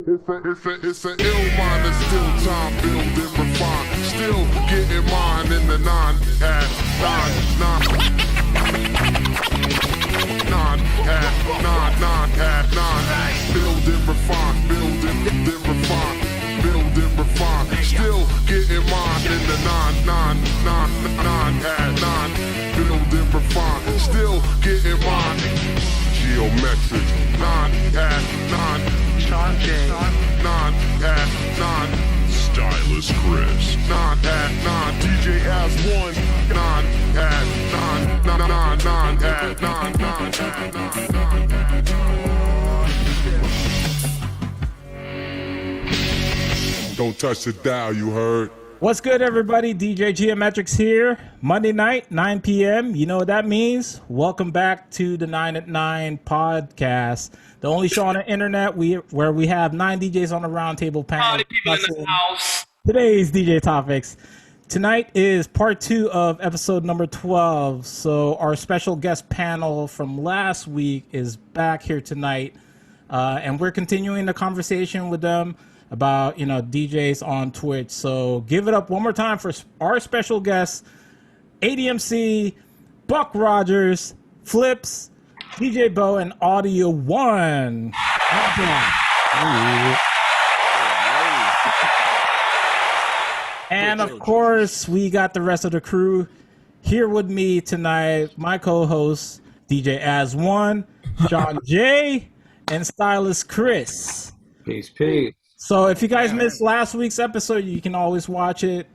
It's an ill mind that's still time build and refine. Still getting mine in the nine at nine. Build and refine, build and refine, build and refine. Still getting mine in the nine at nine. Build and refine, still getting mine. Geometrix, 9 at 9. Sean J. 9 at 9. Stylus Chris. 9 at 9. DJ ADMC. 9 at 9. 9 at 9. Don't touch the dial, you heard? What's good, everybody? DJ Geometrix here. Monday night, 9 p.m. You know what that means? Welcome back to the 9 at 9 podcast, the only show on the internet where we have 9 DJs on the roundtable panel. People in the house. Today's DJ topics. Tonight is part 2 of episode number 12. So our special guest panel from last week is back here tonight, and we're continuing the conversation with them about, you know, DJs on Twitch. So give it up one more time for our special guests, ADMC, Buck Rodgers, Phlipz, DJ Bo, and Audio One. And of course, we got the rest of the crew here with me tonight. My co-hosts, DJ ADMC, Sean J, and Stylus Chris. Peace, peace. So if you guys missed last week's episode, you can always watch it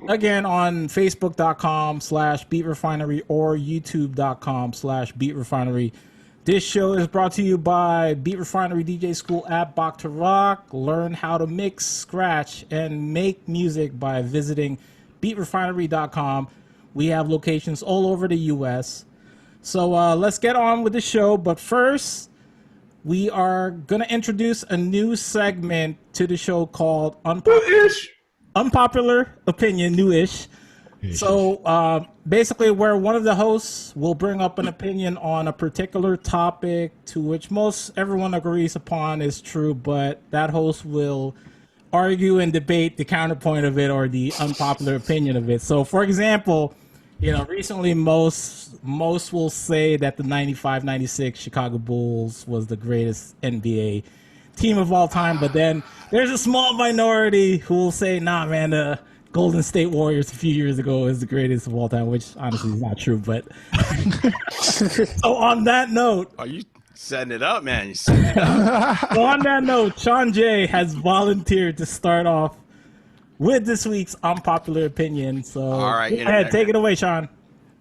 again on facebook.com/beatrefinery or youtube.com/beatrefinery. This show is brought to you by Beat Refinery DJ School at Bach to Rock. Learn how to mix, scratch, and make music by visiting beatrefinery.com. We have locations all over the U.S. So let's get on with the show. But first, we are going to introduce a new segment to the show called Unpopular Opinion, newish. So basically where one of the hosts will bring up an opinion on a particular topic to which everyone agrees upon is true, but that host will argue and debate the counterpoint of it or the unpopular opinion of it. So for example, you know, recently most will say that the 95-96 Chicago Bulls was the greatest NBA team of all time, but then there's a small minority who will say, nah, man, the Golden State Warriors a few years ago is the greatest of all time, which honestly is not true, but so on that note... Are you setting it up, man? You're setting it up. So on that note, Sean J has volunteered to start off with this week's unpopular opinion. So all right, go ahead, take it away, Sean.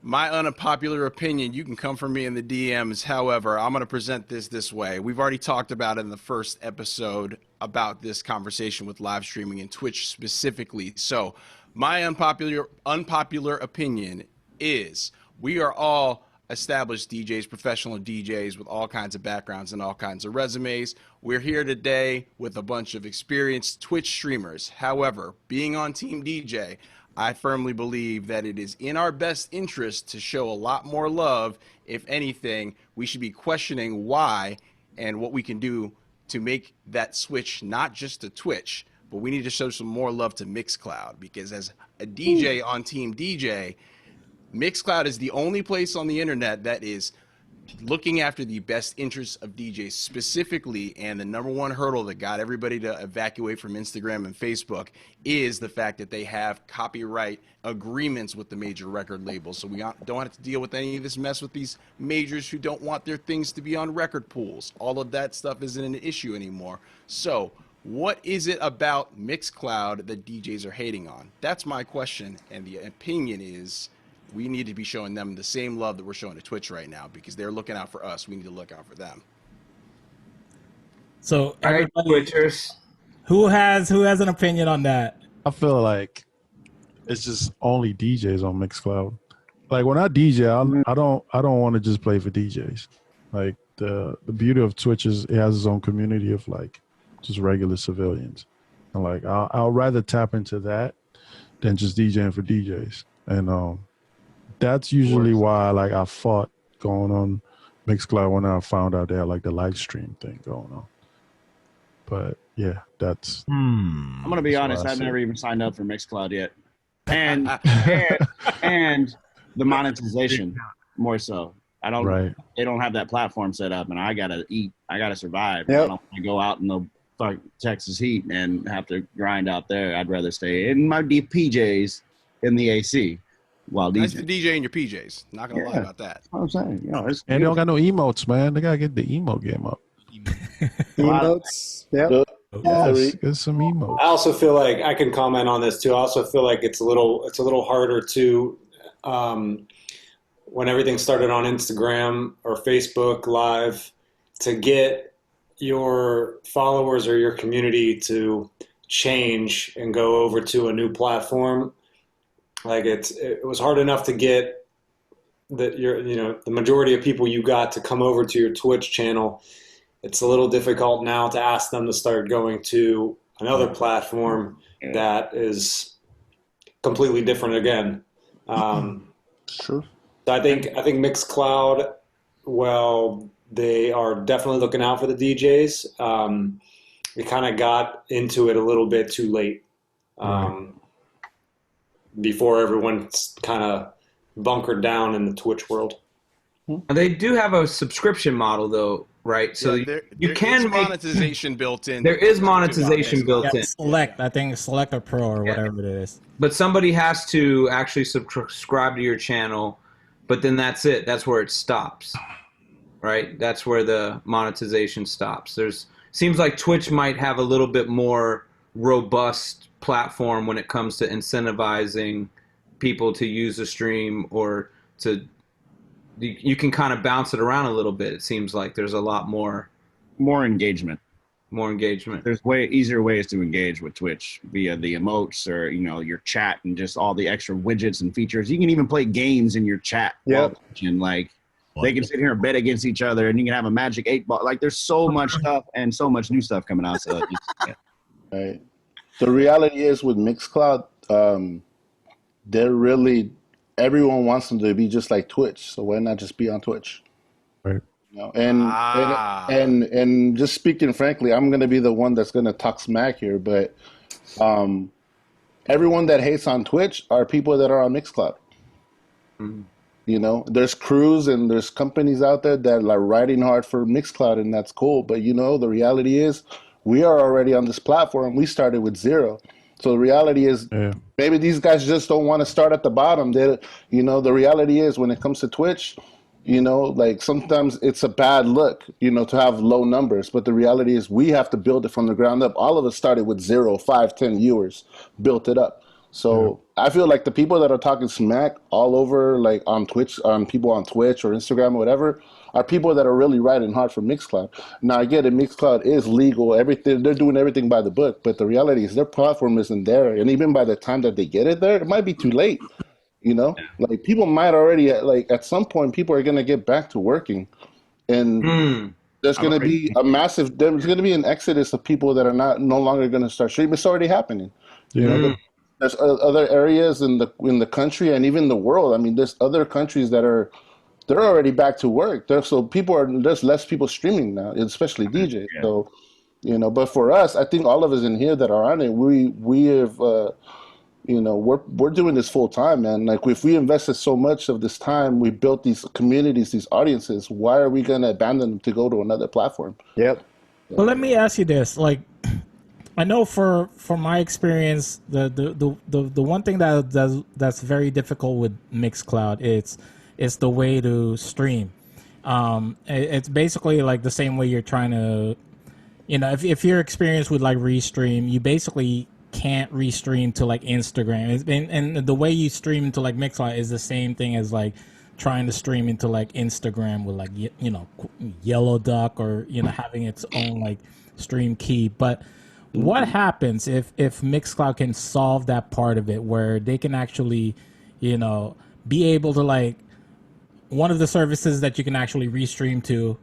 My unpopular opinion, you can come for me in the DMs. However, I'm going to present this way. We've already talked about it in the first episode about this conversation with live streaming and Twitch specifically. So my unpopular opinion is we are all established DJs, professional DJs with all kinds of backgrounds and all kinds of resumes. We're here today with a bunch of experienced Twitch streamers. However, being on Team DJ, I firmly believe that it is in our best interest to show a lot more love. If anything, we should be questioning why and what we can do to make that switch not just to Twitch, but we need to show some more love to Mixcloud, because as a DJ on Team DJ, Mixcloud is the only place on the internet that is looking after the best interests of DJs specifically, and the number one hurdle that got everybody to evacuate from Instagram and Facebook is the fact that they have copyright agreements with the major record labels. So we don't have to deal with any of this mess with these majors who don't want their things to be on record pools. All of that stuff isn't an issue anymore. So what is it about Mixcloud that DJs are hating on? That's my question, and the opinion is we need to be showing them the same love that we're showing to Twitch right now, because they're looking out for us. We need to look out for them. So All right, Twitchers. who has an opinion on that? I feel like it's just only DJs on Mixcloud. Like when I DJ, I don't want to just play for DJs. Like the beauty of Twitch is it has its own community of like just regular civilians, and like I'll rather tap into that than just DJing for DJs. And that's usually why like I fought going on Mixcloud when I found out they had like the live stream thing going on. But yeah, that's. I'm gonna be honest. what I I've see. never even signed up for Mixcloud yet, and the monetization more so. I don't. Right. They don't have that platform set up, and I gotta eat. I gotta survive. Yep. I don't want to go out in the fuck Texas heat and have to grind out there. I'd rather stay in my deep PJs in the AC while Nice DJing. to DJ in your PJs. Not gonna lie Yeah. about that. That's what I'm saying. You know, it's And they don't got no emotes, man. They gotta get the emo game up. Emotes. Yep. Good. Yes, get some emotes. I also feel like I can comment on this too. I also feel like it's a little harder to when everything started on Instagram or Facebook Live to get your followers or your community to change and go over to a new platform. Like it was hard enough to get the majority of people you got to come over to your Twitch channel. It's a little difficult now to ask them to start going to another platform that is completely different again. True. So I think Mixcloud, well, they are definitely looking out for the DJs. We kind of got into it a little bit too late, before everyone kind of bunkered down in the Twitch world. They do have a subscription model, though, right? So Yeah, you there can is make monetization built in. there is monetization built Yeah, in, select. I think Select or Pro or whatever it is. but somebody has to actually subscribe to your channel. But then that's it. That's where it stops, right? That's where the monetization stops. Seems like Twitch might have a little bit more robust platform when it comes to incentivizing people to use the stream or to. You can kind of bounce it around a little bit. It seems like there's a lot more engagement. more engagement. There's way easier ways to engage with Twitch via the emotes or your chat and just all the extra widgets and features. You can even play games in your chat. Yep. And like they can sit here and bet against each other, and you can have a Magic 8-ball. Like there's so much stuff and so much new stuff coming out. So Right. The reality is with Mixcloud, they're really everyone wants them to be just like Twitch. So why not just be on Twitch? Right. And just speaking frankly, I'm gonna be the one that's gonna talk smack here, but everyone that hates on Twitch are people that are on Mixcloud. Mm-hmm. There's crews and there's companies out there that are riding hard for Mixcloud, and that's cool. But the reality is we are already on this platform. We started with zero. So the reality is maybe these guys just don't want to start at the bottom. The reality is when it comes to Twitch, like sometimes it's a bad look, to have low numbers. But the reality is we have to build it from the ground up. All of us started with 0, 5, 10 viewers, built it up. So I feel like the people that are talking smack all over, like on Twitch, on people on Twitch or Instagram or whatever, are people that are really riding hard for Mixcloud. Now, I get it, Mixcloud is legal. Everything they're doing everything by the book. But the reality is their platform isn't there. And even by the time that they get it there, it might be too late. Like people might already, at some point, people are going to get back to working. And there's going to be there's going to be an exodus of people that are no longer going to start streaming. It's already happening. There's other areas in the country and even the world. I mean, there's other countries that they're already back to work. There's less people streaming now, especially DJs. Yeah. So, but for us, I think all of us in here that are on it, we have, we're doing this full time, man. Like if we invested so much of this time, we built these communities, these audiences. Why are we going to abandon them to go to another platform? Yep. Well, let me ask you this: like, I know from my experience, the one thing that's very difficult with Mixcloud it's the way to stream. It's basically like the same way you're trying to, if you're experienced with like Restream, you basically can't restream to like Instagram. And the way you stream into like Mixcloud is the same thing as like trying to stream into like Instagram with like Yellow Duck or having its own like stream key. But what happens if Mixcloud can solve that part of it where they can actually be able to like one of the services that you can actually restream to,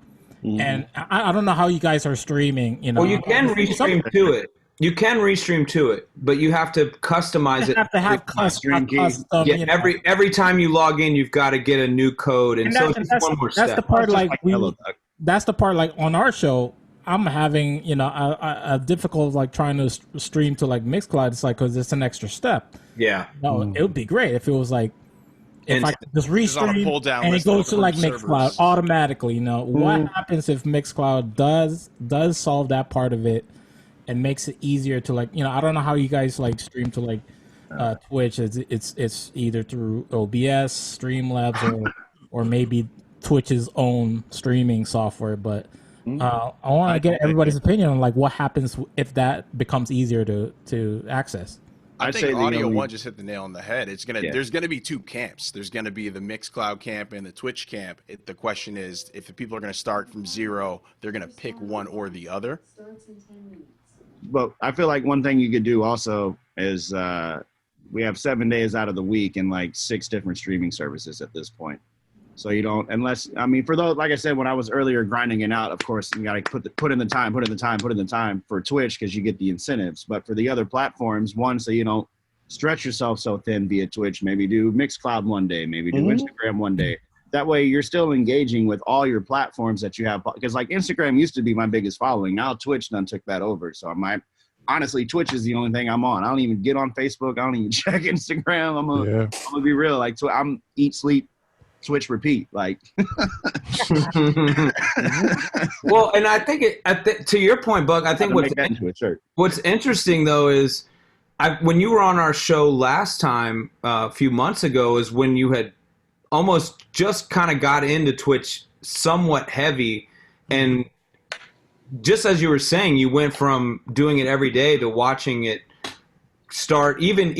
and I don't know how you guys are streaming. Well, you can restream to it. You can restream to it, but you have to customize it. You have to have custom. Yeah, every time you log in, you've got to get a new code, and so it's one more step. That's the part that's the part like on our show. I'm having, you know, a difficult like trying to stream to like Mixcloud. It's like, because it's an extra step. Yeah. No, it would be great if it was like, if I could just restream and it goes to like Mixcloud automatically. You know, what happens if Mixcloud does solve that part of it and makes it easier to like, you know, I don't know how you guys like stream to like Twitch. It's either through OBS, Streamlabs, or maybe Twitch's own streaming software, but. I want to get everybody's opinion on like what happens if that becomes easier to access. I think Audio One just hit the nail on the head. It's there's gonna be two camps. There's gonna be the Mixcloud camp and the Twitch camp. The question is, if the people are gonna start from zero, they're gonna pick one or the other. But I feel like one thing you could do also is we have 7 days out of the week and like 6 different streaming services at this point. So you don't, unless, I mean, for those, like I said, when I was earlier grinding it out, of course, you got to put in the time for Twitch because you get the incentives. But for the other platforms, one, so you don't stretch yourself so thin via Twitch, maybe do Mixcloud one day, maybe do Instagram one day. That way you're still engaging with all your platforms that you have. Because like Instagram used to be my biggest following. Now Twitch done took that over. So honestly, Twitch is the only thing I'm on. I don't even get on Facebook. I don't even check Instagram. I'm gonna be real. Like, I'm eat, sleep, Twitch, repeat. Like, well, and I think to your point, Buck. I think what's interesting though is when you were on our show last time a few months ago is when you had almost just kind of got into Twitch somewhat heavy, and just as you were saying, you went from doing it every day to watching it start. Even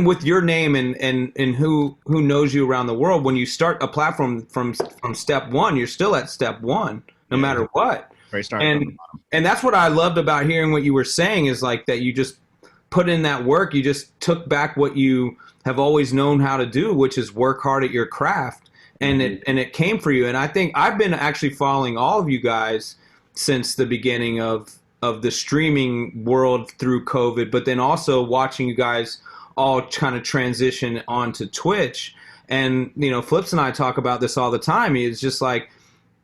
with your name and who knows you around the world, when you start a platform from step one, you're still at step one no matter what. And that's what I loved about hearing what you were saying is like that you just put in that work. You just took back what you have always known how to do, which is work hard at your craft, and it came for you. And I think I've been actually following all of you guys since the beginning of the streaming world through COVID, but then also watching you guys all kind of transition onto Twitch. And, you know, Phlipz and I talk about this all the time. He's just like,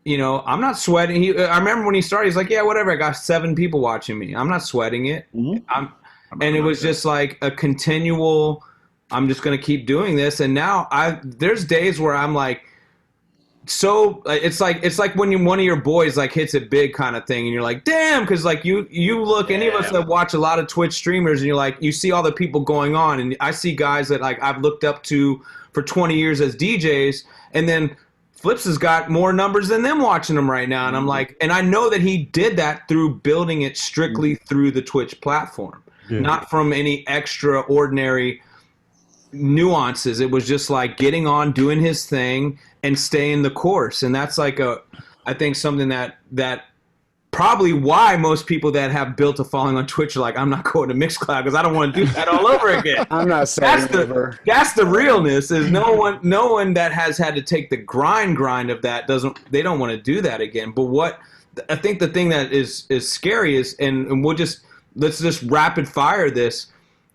you know, I'm not sweating. I remember when he started, he's like, yeah, whatever. I got 7 people watching me. I'm not sweating it. And it was just like a continual, I'm just going to keep doing this. And now there's days where I'm like, so it's like when one of your boys like hits it big kind of thing, and you're like, damn, because like you look, any of us that watch a lot of Twitch streamers, and you're like, you see all the people going on, and I see guys that like I've looked up to for 20 years as DJs, and then Phlipz has got more numbers than them watching them right now, and I'm like, and I know that he did that through building it strictly through the Twitch platform, not from any extraordinary nuances. It was just like getting on, doing his thing, and staying the course. And that's like I think something that probably why most people that have built a following on Twitch are like, I'm not going to Mixcloud because I don't want to do that all over again. I'm not saying that's the realness. Is no one that has had to take the grind of that they don't want to do that again. But what I think the thing that is scary is, and let's just rapid fire this.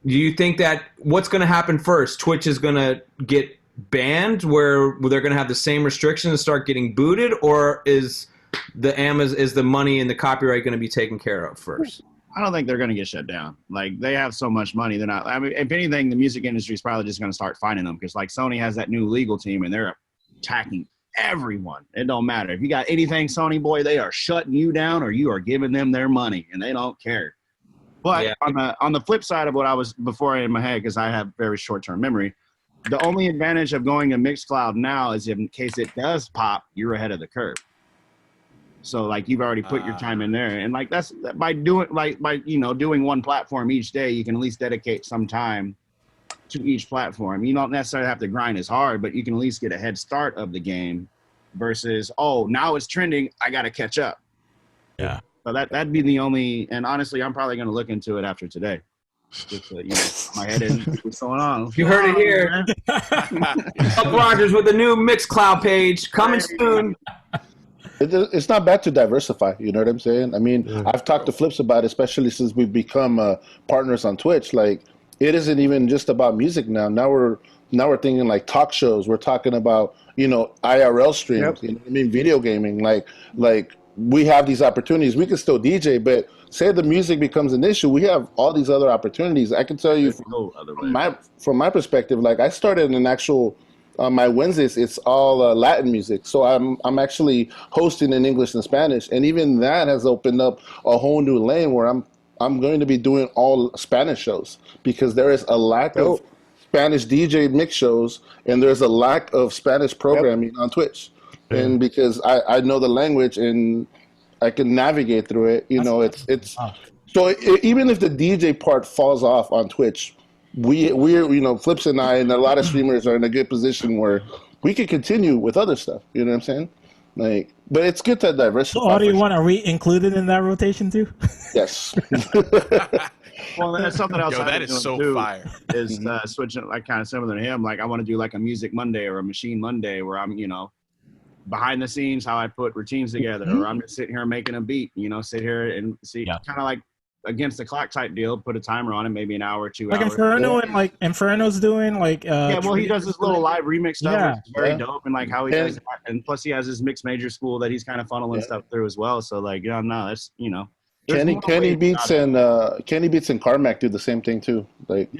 Do you think that what's going to happen first? Twitch is going to get banned where they're going to have the same restrictions and start getting booted, or is the money and the copyright going to be taken care of first? I don't think they're going to get shut down. Like, they have so much money. They're not, I mean, if anything, the music industry is probably just going to start finding them, because like Sony has that new legal team and they're attacking everyone. It don't matter. If you got anything Sony, boy, they are shutting you down or you are giving them their money, and they don't care. But on the flip side of what I was before in my head, because I have very short-term memory, the only advantage of going to Mixcloud now is in case it does pop, you're ahead of the curve. So like you've already put your time in there, and like that's by doing doing one platform each day, you can at least dedicate some time to each platform. You don't necessarily have to grind as hard, but you can at least get a head start of the game versus, oh, now it's trending, I got to catch up. Yeah. So that'd be the only, and honestly, I'm probably going to look into it after today. Just my head in what's going on. You heard it here. Rodgers with a new Mixcloud page coming soon. It's not bad to diversify. You know what I'm saying? I mean, I've talked to Phlipz about it, especially since we've become partners on Twitch. Like, it isn't even just about music now. Now we're thinking like talk shows. We're talking about IRL streams. Yep. You know what I mean? Video gaming. Like we have these opportunities. We can still DJ, but say the music becomes an issue, we have all these other opportunities. I can tell you from my perspective, like I started an actual on my Wednesdays, it's all Latin music. So I'm actually hosting in English and Spanish, and even that has opened up a whole new lane where I'm going to be doing all Spanish shows because there is a lack of Spanish DJ mix shows, and there's a lack of Spanish programming on Twitch. And because I know the language and I can navigate through it, it's so even if the DJ part falls off on Twitch, we're Phlipz and I and a lot of streamers are in a good position where we can continue with other stuff. You know what I'm saying? Like, but it's good to diversify. So, do you want to re-include it in that rotation too? Yes. Well, that's something else. That is so fire. Is switching, like, kind of similar to him. Like, I want to do like a Music Monday or a Machine Monday where I'm, behind the scenes, how I put routines together, or I'm just sitting here making a beat, sit here and see, kind of like against the clock type deal, put a timer on it, maybe an hour or 2 hours. Like Inferno and like Inferno's doing like he does this little live remix stuff. It's very dope, and like how he does, and plus he has his mixed major school that he's kind of funneling stuff through as well. So like, that's Kenny Beats and Carmack do the same thing too. Like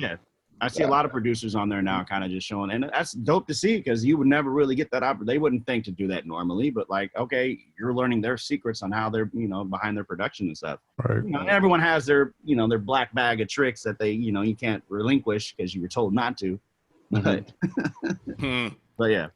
I see a lot of producers on there now kind of just showing, and that's dope to see because you would never really get that they wouldn't think to do that normally, but like, okay, you're learning their secrets on how they're, behind their production and stuff. Right. Everyone has their, their black bag of tricks that they, you can't relinquish because you were told not to. But, but yeah.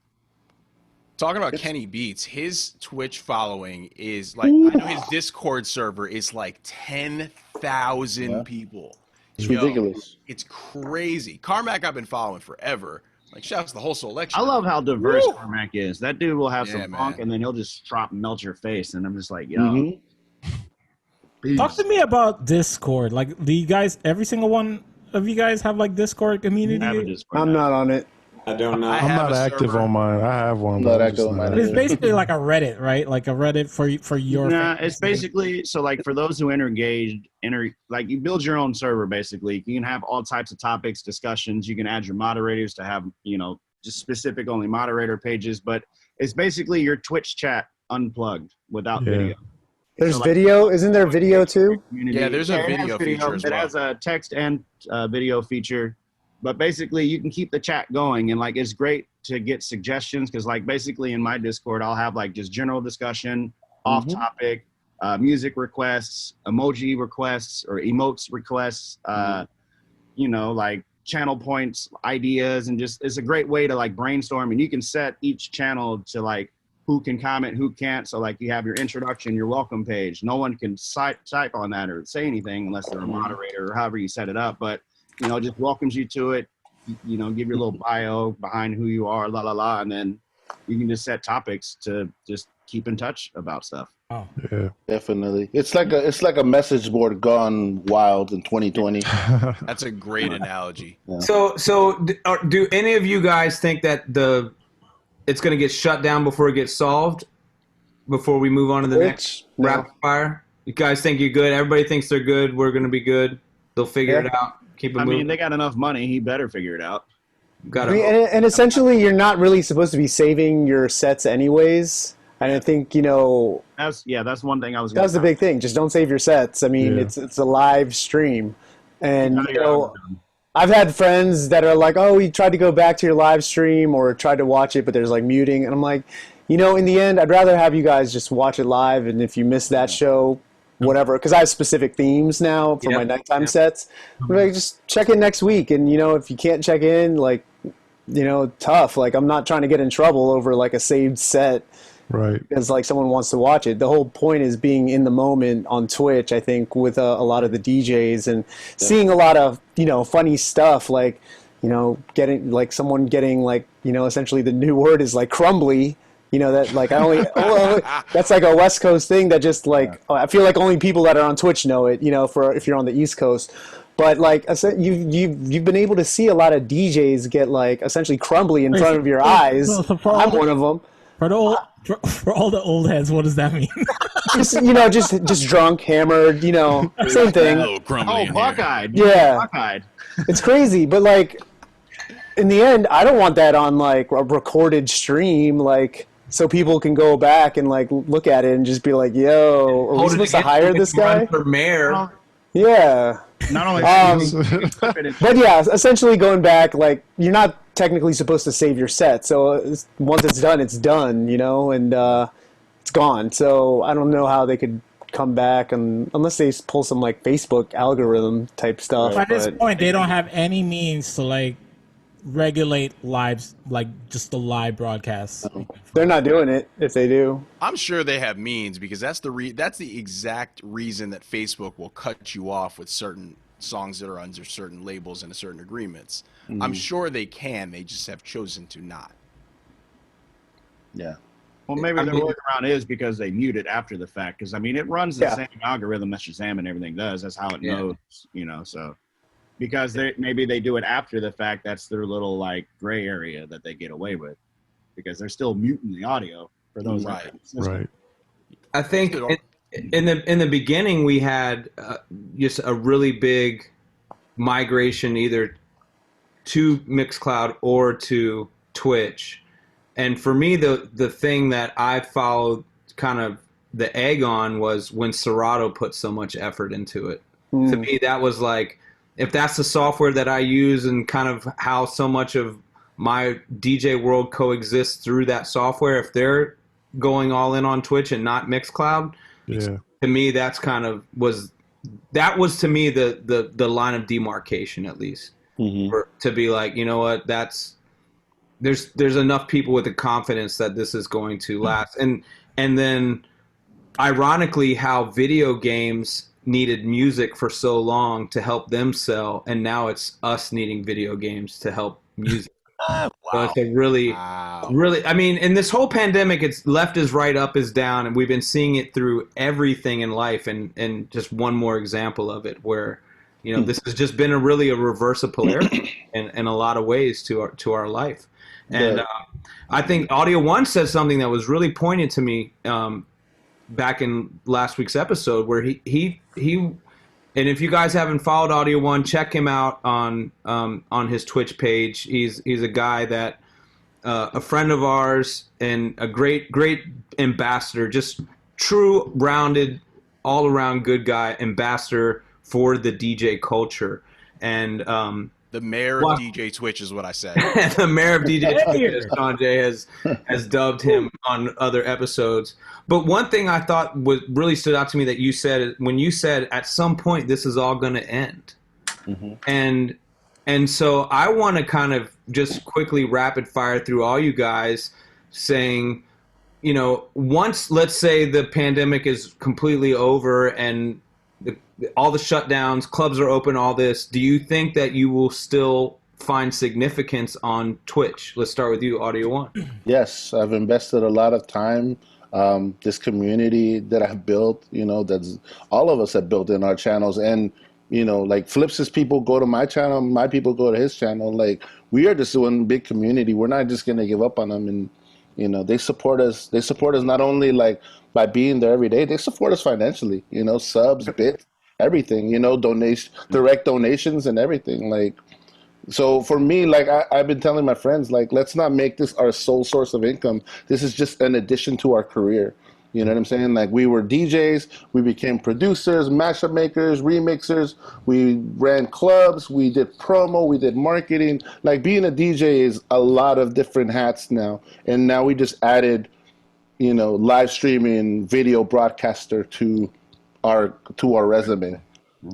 Talking about Kenny Beats, his Twitch following is like, I know his Discord server is like 10,000 people. It's ridiculous. It's crazy. Carmack I've been following forever. Like, shouts to the whole selection. I love how diverse Carmack is. That dude will have some funk, and then he'll just melt your face, and I'm just like, yo. Talk to me about Discord. Like, do you guys, every single one of you guys have like Discord community? I'm not on it. I don't know. I'm not active on mine. I have one. Not active on mine. It's basically like a Reddit, right? Like a Reddit for your. Nah, it's basically so like for those who like you build your own server basically. You can have all types of topics, discussions. You can add your moderators to have just specific only moderator pages, but it's basically your Twitch chat unplugged without video. There's video. Isn't there video too? Yeah, there's a video feature as well. It has a text and video feature. But basically, you can keep the chat going, and like it's great to get suggestions because, like, basically in my Discord, I'll have like just general discussion, off topic, music requests, emoji requests, or emotes requests, like channel points, ideas, and just it's a great way to like brainstorm. And you can set each channel to like who can comment, who can't. So like you have your introduction, your welcome page. No one can type on that or say anything unless they're a moderator or however you set it up, but just welcomes you to it, give your little bio behind who you are, and then you can just set topics to just keep in touch about stuff. Oh, yeah, definitely. It's like a message board gone wild in 2020. That's a great analogy. Yeah. So do any of you guys think that it's going to get shut down before it gets solved? Before we move on to the next rapid fire, you guys think you're good? Everybody thinks they're good. We're going to be good. They'll figure it out. Keep it moving. I mean, they got enough money. He better figure it out. And essentially, you're not really supposed to be saving your sets anyways. And I think that's one thing I was. That was the big thing. Just don't save your sets. I mean, it's a live stream, and I've had friends that are like, "Oh, we tried to go back to your live stream or tried to watch it, but there's like muting." And I'm like, in the end, I'd rather have you guys just watch it live. And if you miss that show, whatever, because I have specific themes now for my nighttime sets. Like, just check in next week, and if you can't check in, like, tough. Like, I'm not trying to get in trouble over like a saved set, right? Because like someone wants to watch it. The whole point is being in the moment on Twitch. I think with a lot of the DJs and seeing a lot of funny stuff, like getting like someone getting like essentially the new word is like crumbly. That like that's like a West Coast thing that just like I feel like only people that are on Twitch know it. For if you're on the East Coast, but like you've been able to see a lot of DJs get like essentially crumbly in front of your eyes. I'm one of them. For all the old heads, what does that mean? just drunk, hammered. Same thing. Oh, buck-eyed. Yeah, buck-eyed. It's crazy, but like in the end, I don't want that on like a recorded stream. Like, so people can go back and like look at it and just be like, "Yo, are we supposed to hire this guy for mayor?" Yeah. Not only but yeah, essentially going back, like you're not technically supposed to save your set. So once it's done, you know, and it's gone. So I don't know how they could come back, and unless they pull some like Facebook algorithm type stuff. At this point, they don't have any means to like regulate lives, like just the live broadcasts. They're not doing it if they do. I'm sure they have means, because that's the exact reason that Facebook will cut you off with certain songs that are under certain labels and certain agreements. I'm sure they can. They just have chosen to not. Yeah. Well, maybe their workaround is because they mute it after the fact. Because I mean, it runs the same algorithm that Shazam and everything does. That's how it knows, you know. So because maybe they do it after the fact, that's their little like gray area that they get away with, because they're still muting the audio for those. Right. I think in the beginning we had just a really big migration either to Mixcloud or to Twitch. And for me, the thing that I followed kind of the egg on was when Serato put so much effort into it. To me, that was like, if that's the software that I use and kind of how so much of my DJ world coexists through that software, if they're going all in on Twitch and not Mixcloud, to me, that's kind of that was to me the line of demarcation, at least, to be like, you know what, there's enough people with the confidence that this is going to last. And then ironically, how video games needed music for so long to help them sell, and now it's us needing video games to help music. Wow. So it's a really, I mean, in this whole pandemic, it's left is right, up is down, and we've been seeing it through everything in life. And just one more example of it, where, you know, this has just been a reverse of polarity in a lot of ways to our life. And I think Audio One said something that was really poignant to me back in last week's episode, where he and if you guys haven't followed Audio One, check him out on his Twitch page. He's a guy that a friend of ours and a great ambassador, just true rounded, all around good guy, ambassador for the DJ culture. And the mayor of DJ Twitch is what I said. The mayor of DJ Twitch, as Sanjay has dubbed him on other episodes. But one thing I thought really stood out to me that you said, when you said at some point this is all going to end. And so I want to kind of just quickly rapid fire through all you guys, saying, you know, once, let's say the pandemic is completely over and all the shutdowns, clubs are open, all this, do you think that you will still find significance on Twitch? Let's start with you, Audio One. Yes, I've invested a lot of time. This community that I've built, you know, that's all of us have built in our channels. And, you know, like Phlipz' people go to my channel, my people go to his channel. Like, we are just one big community. We're not just going to give up on them. And, you know, they support us. They support us not only like by being there every day, they support us financially, you know, subs, bits, everything, you know, direct donations and everything. Like, so for me, like I've been telling my friends, like, let's not make this our sole source of income. This is just an addition to our career. You know what I'm saying? Like, we were DJs, we became producers, mashup makers, remixers, we ran clubs, we did promo, we did marketing. Like, being a DJ is a lot of different hats now. And now we just added, you know, live streaming, video broadcaster to our resume.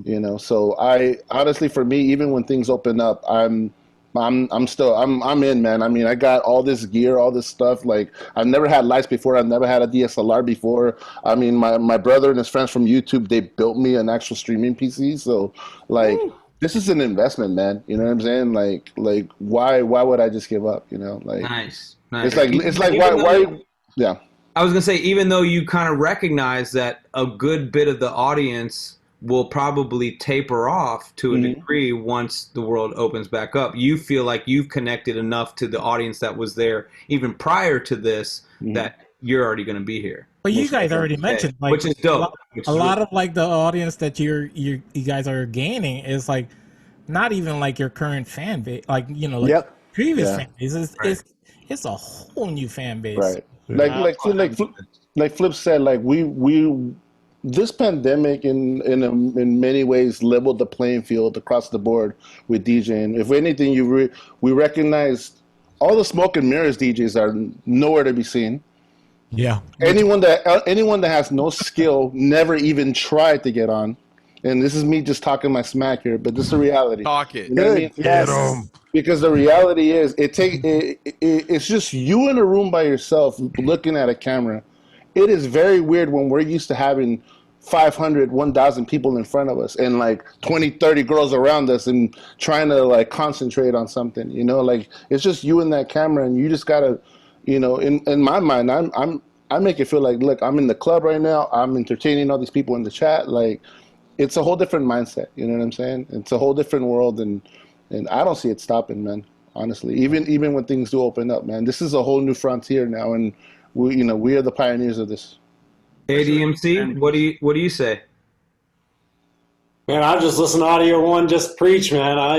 You know, so I honestly, for me, even when things open up, I'm in, man. I mean, I got all this gear, all this stuff. Like, I've never had lights before. I've never had a DSLR before. I mean, my brother and his friends from YouTube, they built me an actual streaming PC. So, like, this is an investment, man. You know what I'm saying? Like, why would I just give up? You know, like, nice. It's like why? Yeah. I was gonna say, even though you kind of recognize that a good bit of the audience will probably taper off to a degree once the world opens back up, you feel like you've connected enough to the audience that was there even prior to this that you're already going to be here. But you guys already mentioned, like, which is dope. A lot of like the audience that you guys are gaining is like not even like your current fan base, like, you know, like previous fan base. It's a whole new fan base. Like Phlipz said, like we this pandemic in many ways leveled the playing field across the board with DJing. If anything, we recognized all the smoke and mirrors DJs are nowhere to be seen. Yeah. Anyone that has no skill never even tried to get on. And this is me just talking my smack here, but this is the reality. Talk it. You know what I mean? Yes. Because the reality is, it's just you in a room by yourself looking at a camera. It is very weird when we're used to having 500, 1,000 people in front of us and like 20, 30 girls around us and trying to like concentrate on something, you know, like it's just you and that camera and you just gotta, you know, in my mind, I make it feel like, look, I'm in the club right now. I'm entertaining all these people in the chat. Like it's a whole different mindset. You know what I'm saying? It's a whole different world. And I don't see it stopping, man, honestly, even when things do open up, man, this is a whole new frontier now. And we are the pioneers of this. ADMC, what do you say? Man, I just listen to Audio One just preach, man. I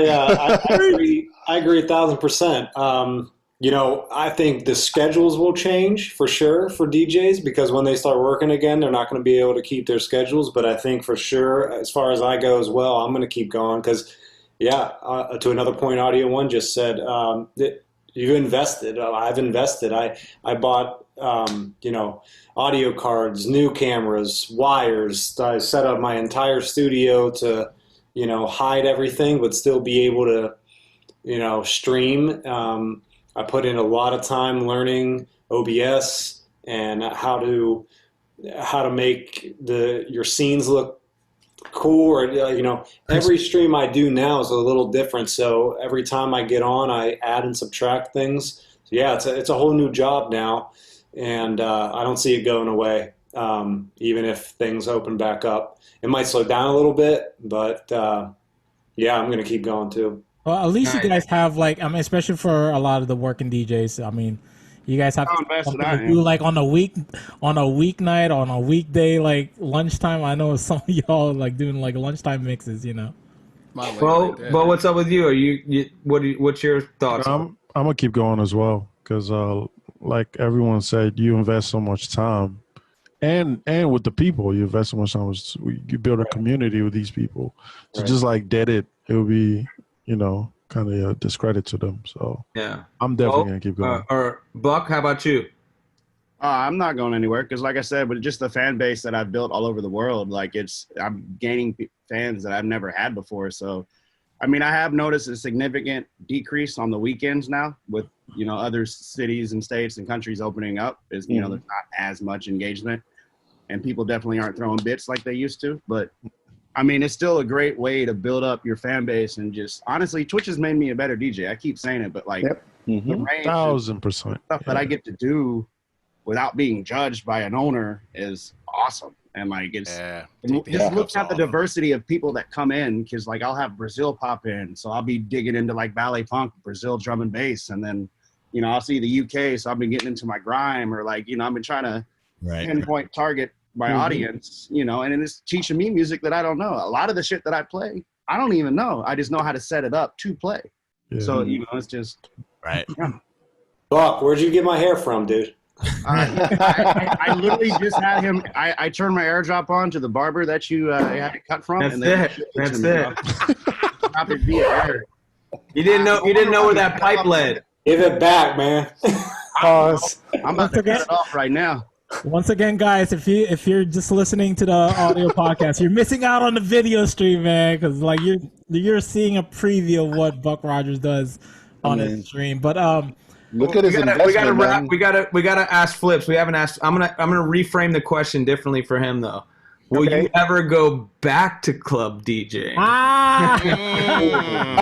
agree 1,000%. You know, I think the schedules will change for sure for DJs because when they start working again, they're not going to be able to keep their schedules. But I think for sure, as far as I go as well, I'm going to keep going because, to another point, Audio One just said that you invested. I've invested. I bought, audio cards, new cameras, wires. I set up my entire studio to, hide everything, but still be able to, stream. I put in a lot of time learning OBS and how to make your scenes look cool, or every stream I do now is a little different. So every time I get on, I add and subtract things. So yeah, it's a whole new job now, and I don't see it going away. Even if things open back up, it might slow down a little bit, but I'm going to keep going too. Well, at least you guys have especially for a lot of the working DJs. I mean, you guys have to do like on a weeknight, on a weekday, like lunchtime. I know some of y'all like doing like lunchtime mixes, Well, what's up with you? What's your thoughts? I'm gonna keep going as well because, like everyone said, you invest so much time, and with the people, you invest so much time. You build a community with these people. So just like dead it would be, kind of a discredit to them. So yeah, I'm definitely gonna keep going. Or Buck, how about you? I'm not going anywhere because, like I said, but just the fan base that I've built all over the world, like I'm gaining fans that I've never had before. So, I mean, I have noticed a significant decrease on the weekends now with, other cities and states and countries opening up. There's not as much engagement, and people definitely aren't throwing bits like they used to. But I mean, it's still a great way to build up your fan base, and just honestly, Twitch has made me a better DJ. I keep saying it, but like the range 1,000% stuff that I get to do without being judged by an owner is awesome. And like just look at the diversity of people that come in, because like I'll have Brazil pop in, so I'll be digging into like ballet funk, Brazil drum and bass, and then I'll see the UK, so I've been getting into my grime, or like I've been trying to pinpoint target my audience, and it's teaching me music that I don't know. A lot of the shit that I play, I don't even know. I just know how to set it up to play. So it's just right. Yeah. Buck, where'd you get my hair from, dude? I literally just had him. I turned my airdrop on to the barber that you had it cut from. That's it. Drop it via air. You didn't know where that pipe led. Give it back, man. Pause. I'm about to cut it off right now. Once again, guys, if you're just listening to the audio podcast, you're missing out on the video stream, man, because like you're seeing a preview of what Buck Rodgers does on his stream. But look at his investment, we gotta ask Phlipz. We haven't asked. I'm gonna reframe the question differently for him though. Will you ever go back to club DJing? All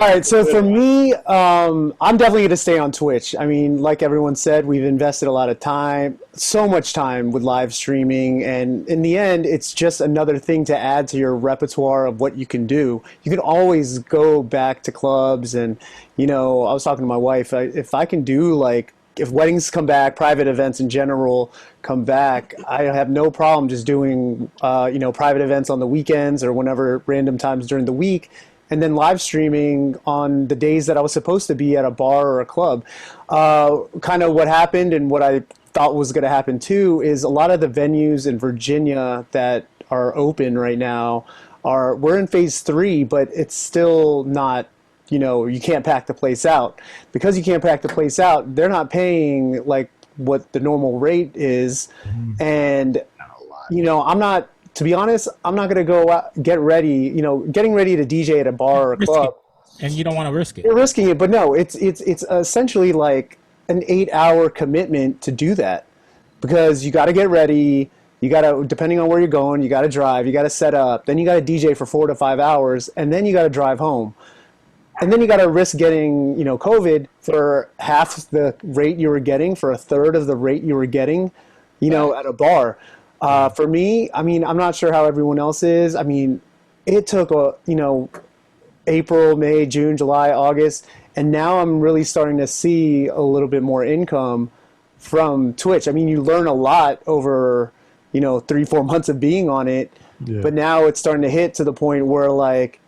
right, so for me, I'm definitely going to stay on Twitch. I mean, like everyone said, we've invested a lot of time, so much time with live streaming, and in the end, it's just another thing to add to your repertoire of what you can do. You can always go back to clubs, and, I was talking to my wife, if I can do, like, if weddings come back, private events in general come back, I have no problem just doing, private events on the weekends or whenever random times during the week, and then live streaming on the days that I was supposed to be at a bar or a club. Kind of what happened and what I thought was going to happen too is a lot of the venues in Virginia that are open right now we're in phase 3, but it's still not, you can't pack the place out. Because you can't pack the place out, they're not paying like what the normal rate is. And, I'm not, to be honest, I'm not going to go out, get ready, getting ready to DJ at a bar or a club. And you don't want to risk it. You're risking it, but no, it's essentially like an 8-hour commitment to do that, because you got to get ready. You got to, depending on where you're going, you got to drive, you got to set up, then you got to DJ for 4 to 5 hours, and then you got to drive home. And then you got to risk getting, COVID for half the rate you were getting, for a third of the rate you were getting, at a bar. For me, I mean, I'm not sure how everyone else is. I mean, it took April, May, June, July, August, and now I'm really starting to see a little bit more income from Twitch. I mean, you learn a lot over, 3-4 months of being on it, but now it's starting to hit to the point where like,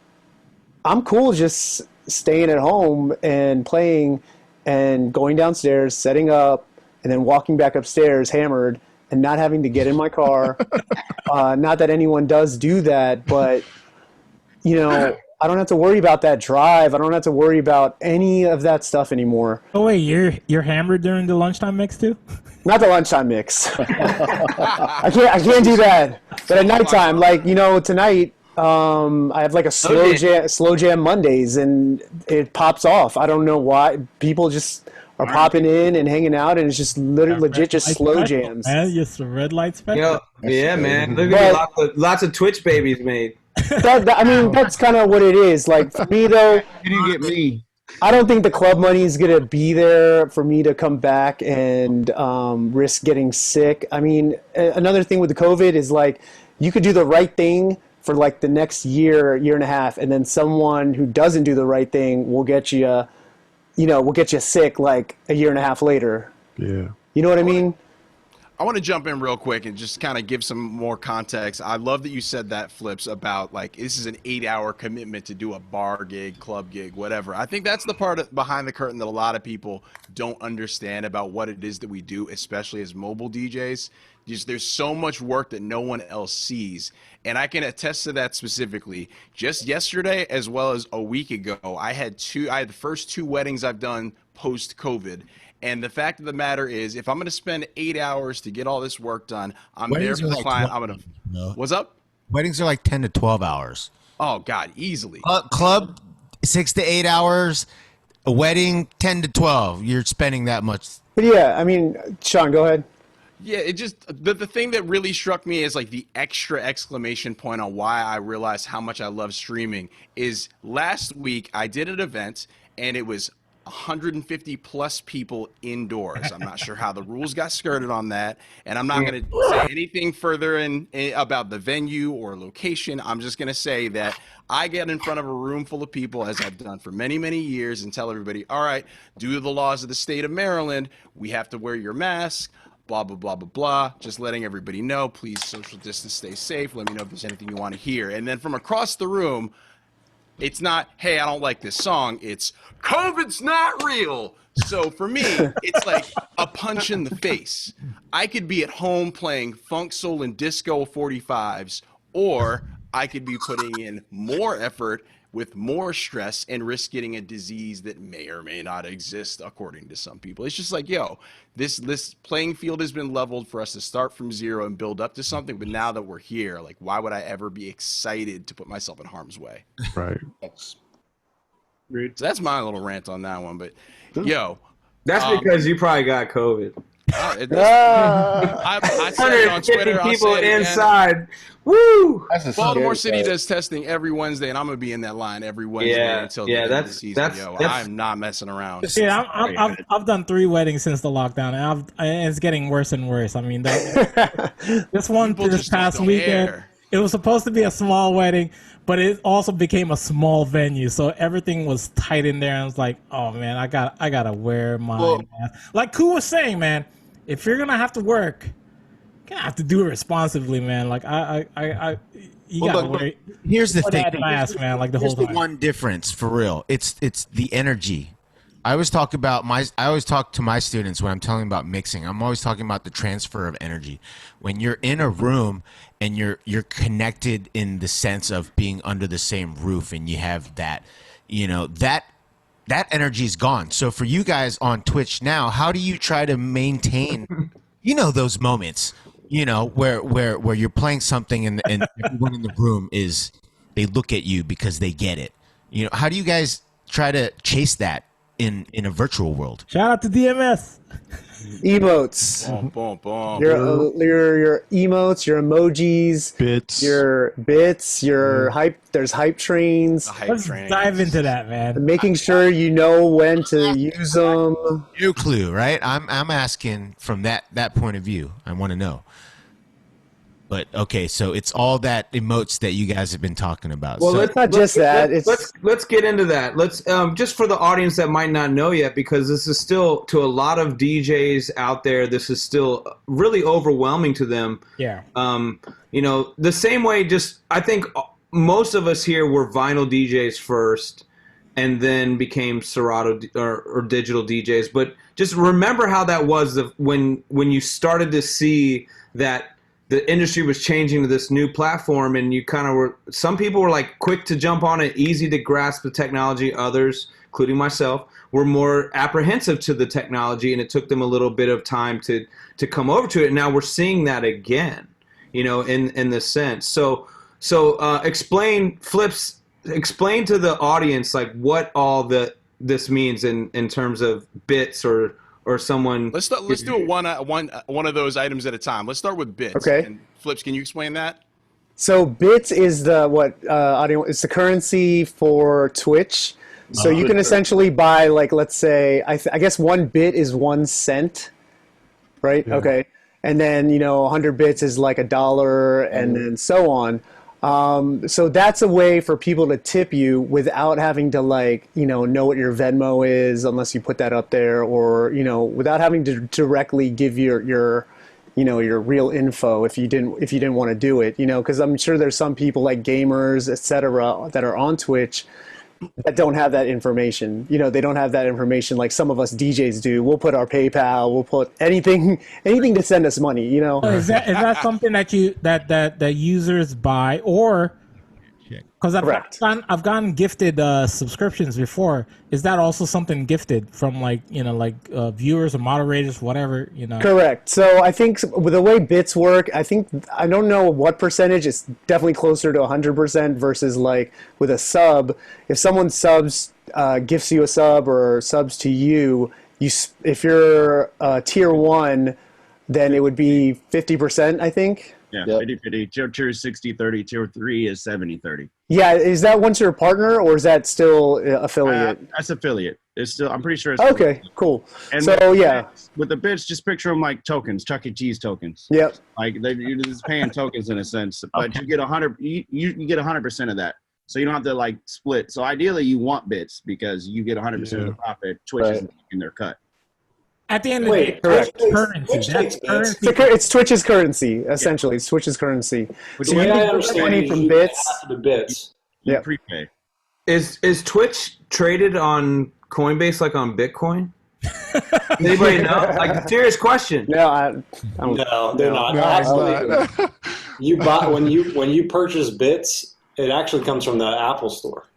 I'm cool just staying at home and playing and going downstairs, setting up, and then walking back upstairs hammered and not having to get in my car. Not that anyone does do that, but I don't have to worry about that drive. I don't have to worry about any of that stuff anymore. Oh wait, you're hammered during the lunchtime mix too? Not the lunchtime mix. I can't do that. But at nighttime, like tonight, I have like a slow jam Mondays, and it pops off. I don't know why. People just are popping in and hanging out, and it's just legit just slow jams. Man, just a red light special. Yeah, man. Look at lots of Twitch babies made. I mean, that's kind of what it is. Like for me, though, You didn't get me. I don't think the club money is gonna be there for me to come back and risk getting sick. I mean, another thing with the COVID is like you could do the right thing for like the next year and a half, and then someone who doesn't do the right thing will get you, will get you sick like a year and a half later. Yeah. You know what I mean? I want to jump in real quick and just kind of give some more context. I love that you said that, Phlipz, about like this is an 8-hour commitment to do a bar gig, club gig, whatever. I think that's the part behind the curtain that a lot of people don't understand about what it is that we do, especially as mobile DJs. There's so much work that no one else sees. And I can attest to that specifically. Just yesterday, as well as a week ago, I had the first 2 weddings I've done post-COVID. And the fact of the matter is, if I'm going to spend 8 hours to get all this work done, I'm Weddings there for the like client. 12, I'm going to. no. What's up? Weddings are like 10 to 12 hours. Oh God, easily. Club 6 to 8 hours. A wedding 10 to 12. You're spending that much. But yeah, I mean, Sean, go ahead. Yeah, it just the thing that really struck me is like the extra exclamation point on why I realized how much I love streaming is last week I did an event and it was 150 plus people indoors. I'm not sure how the rules got skirted on that, and I'm not going to say anything further about the venue or location. I'm just going to say that I get in front of a room full of people, as I've done for many, many years, and tell everybody, all right, due to the laws of the state of Maryland, we have to wear your mask, blah, blah, blah, blah, blah. Just letting everybody know, please social distance, stay safe. Let me know if there's anything you want to hear. And then from across the room, it's not, hey, I don't like this song. It's, COVID's not real. So for me, it's like a punch in the face. I could be at home playing funk, soul, and disco 45s, or I could be putting in more effort with more stress and risk getting a disease that may or may not exist, according to some people. It's just like, yo, this playing field has been leveled for us to start from zero and build up to something. But now that we're here, like, why would I ever be excited to put myself in harm's way? Right. So that's my little rant on that one. But yo, that's because you probably got COVID. I said it on Twitter. I'll people say it inside. Woo! Baltimore City does testing every Wednesday, and I'm gonna be in that line every Wednesday until the end of the season. I'm not messing around. Yeah, I've done 3 weddings since the lockdown, and it's getting worse and worse. I mean, this one this past weekend, it was supposed to be a small wedding, but it also became a small venue, so everything was tight in there. And I was like, oh man, I gotta wear my mask. Like Koo was saying, man, if you're gonna have to work, you're gonna have to do it responsibly, man. Like you gotta wear. Here's the thing, mask, man. Like the here's whole the one difference for real. It's the energy. I always talk to my students when I'm telling about mixing. I'm always talking about the transfer of energy. When you're in a room and you're connected in the sense of being under the same roof, and you have that, that energy is gone. So for you guys on Twitch now, how do you try to maintain, those moments, where you're playing something and everyone in the room they look at you because they get it. How do you guys try to chase that in a virtual world? Shout out to DMS. Emotes. Boom, boom, boom. Your emotes, your emojis, bits, your hype. There's hype trains. Let's dive into that, man. Making sure you know when to use them. No clue, right? I'm asking from that point of view. I want to know. But okay, so it's all that emotes that you guys have been talking about. Well, so, it's not just that. Let's get into that. Let's just for the audience that might not know yet, because this is still, to a lot of DJs out there, this is still really overwhelming to them. Yeah. The same way. I think most of us here were vinyl DJs first, and then became Serato or digital DJs. But just remember how that was when you started to see that the industry was changing to this new platform, and you kind of were, some people were like quick to jump on it, easy to grasp the technology. Others, including myself, were more apprehensive to the technology, and it took them a little bit of time to come over to it. And now we're seeing that again, in this sense. So explain, Phlipz, explain to the audience like what all this means in terms of bits or someone. Let's do one of those items at a time. Let's start with bits. Okay. And Phlipz, can you explain that? So bits is audio. It's the currency for Twitch. So you can essentially buy, like, let's say, I guess 1 bit is 1 cent, right? Yeah. Okay. And then 100 bits is like $1, and then so on. So that's a way for people to tip you without having to know what your Venmo is, unless you put that up there, or without having to directly give your real info if you didn't want to do it, because I'm sure there's some people like gamers, etc., that are on Twitch that don't have that information. They don't have that information like some of us DJs do. We'll put our PayPal, we'll put anything to send us money, Is that something that users buy, or because I've gotten gifted subscriptions before? Is that also something gifted from viewers or moderators, whatever? Correct. So I think with the way bits work, I don't know what percentage. It's definitely closer to 100% versus like with a sub. If someone gifts you a sub or subs to you, if you're tier 1, then it would be 50%, I think. Yeah, 50-50. Tier 2 is 60-30. Tier 3 is 70-30. Yeah, is that once you're a partner, or is that still affiliate? That's affiliate. It's still. I'm pretty sure it's okay, affiliate. Cool. And with the bits, just picture them like tokens, Chuck E. Cheese tokens. Yep. Like you're just paying tokens in a sense, but you get 100. You get 100% of that, so you don't have to like split. So ideally, you want bits because you get 100% of the profit. Twitch is taking their cut. At the end of the day, correct. Currency. It's Twitch's currency, essentially. It's Twitch's currency. So I understand money from bits. The bits. Yeah, prepay. Is Twitch traded on Coinbase like on Bitcoin? Anybody know? Like, serious question. No, no, they're not. Actually, you buy when you purchase bits, it actually comes from the Apple Store.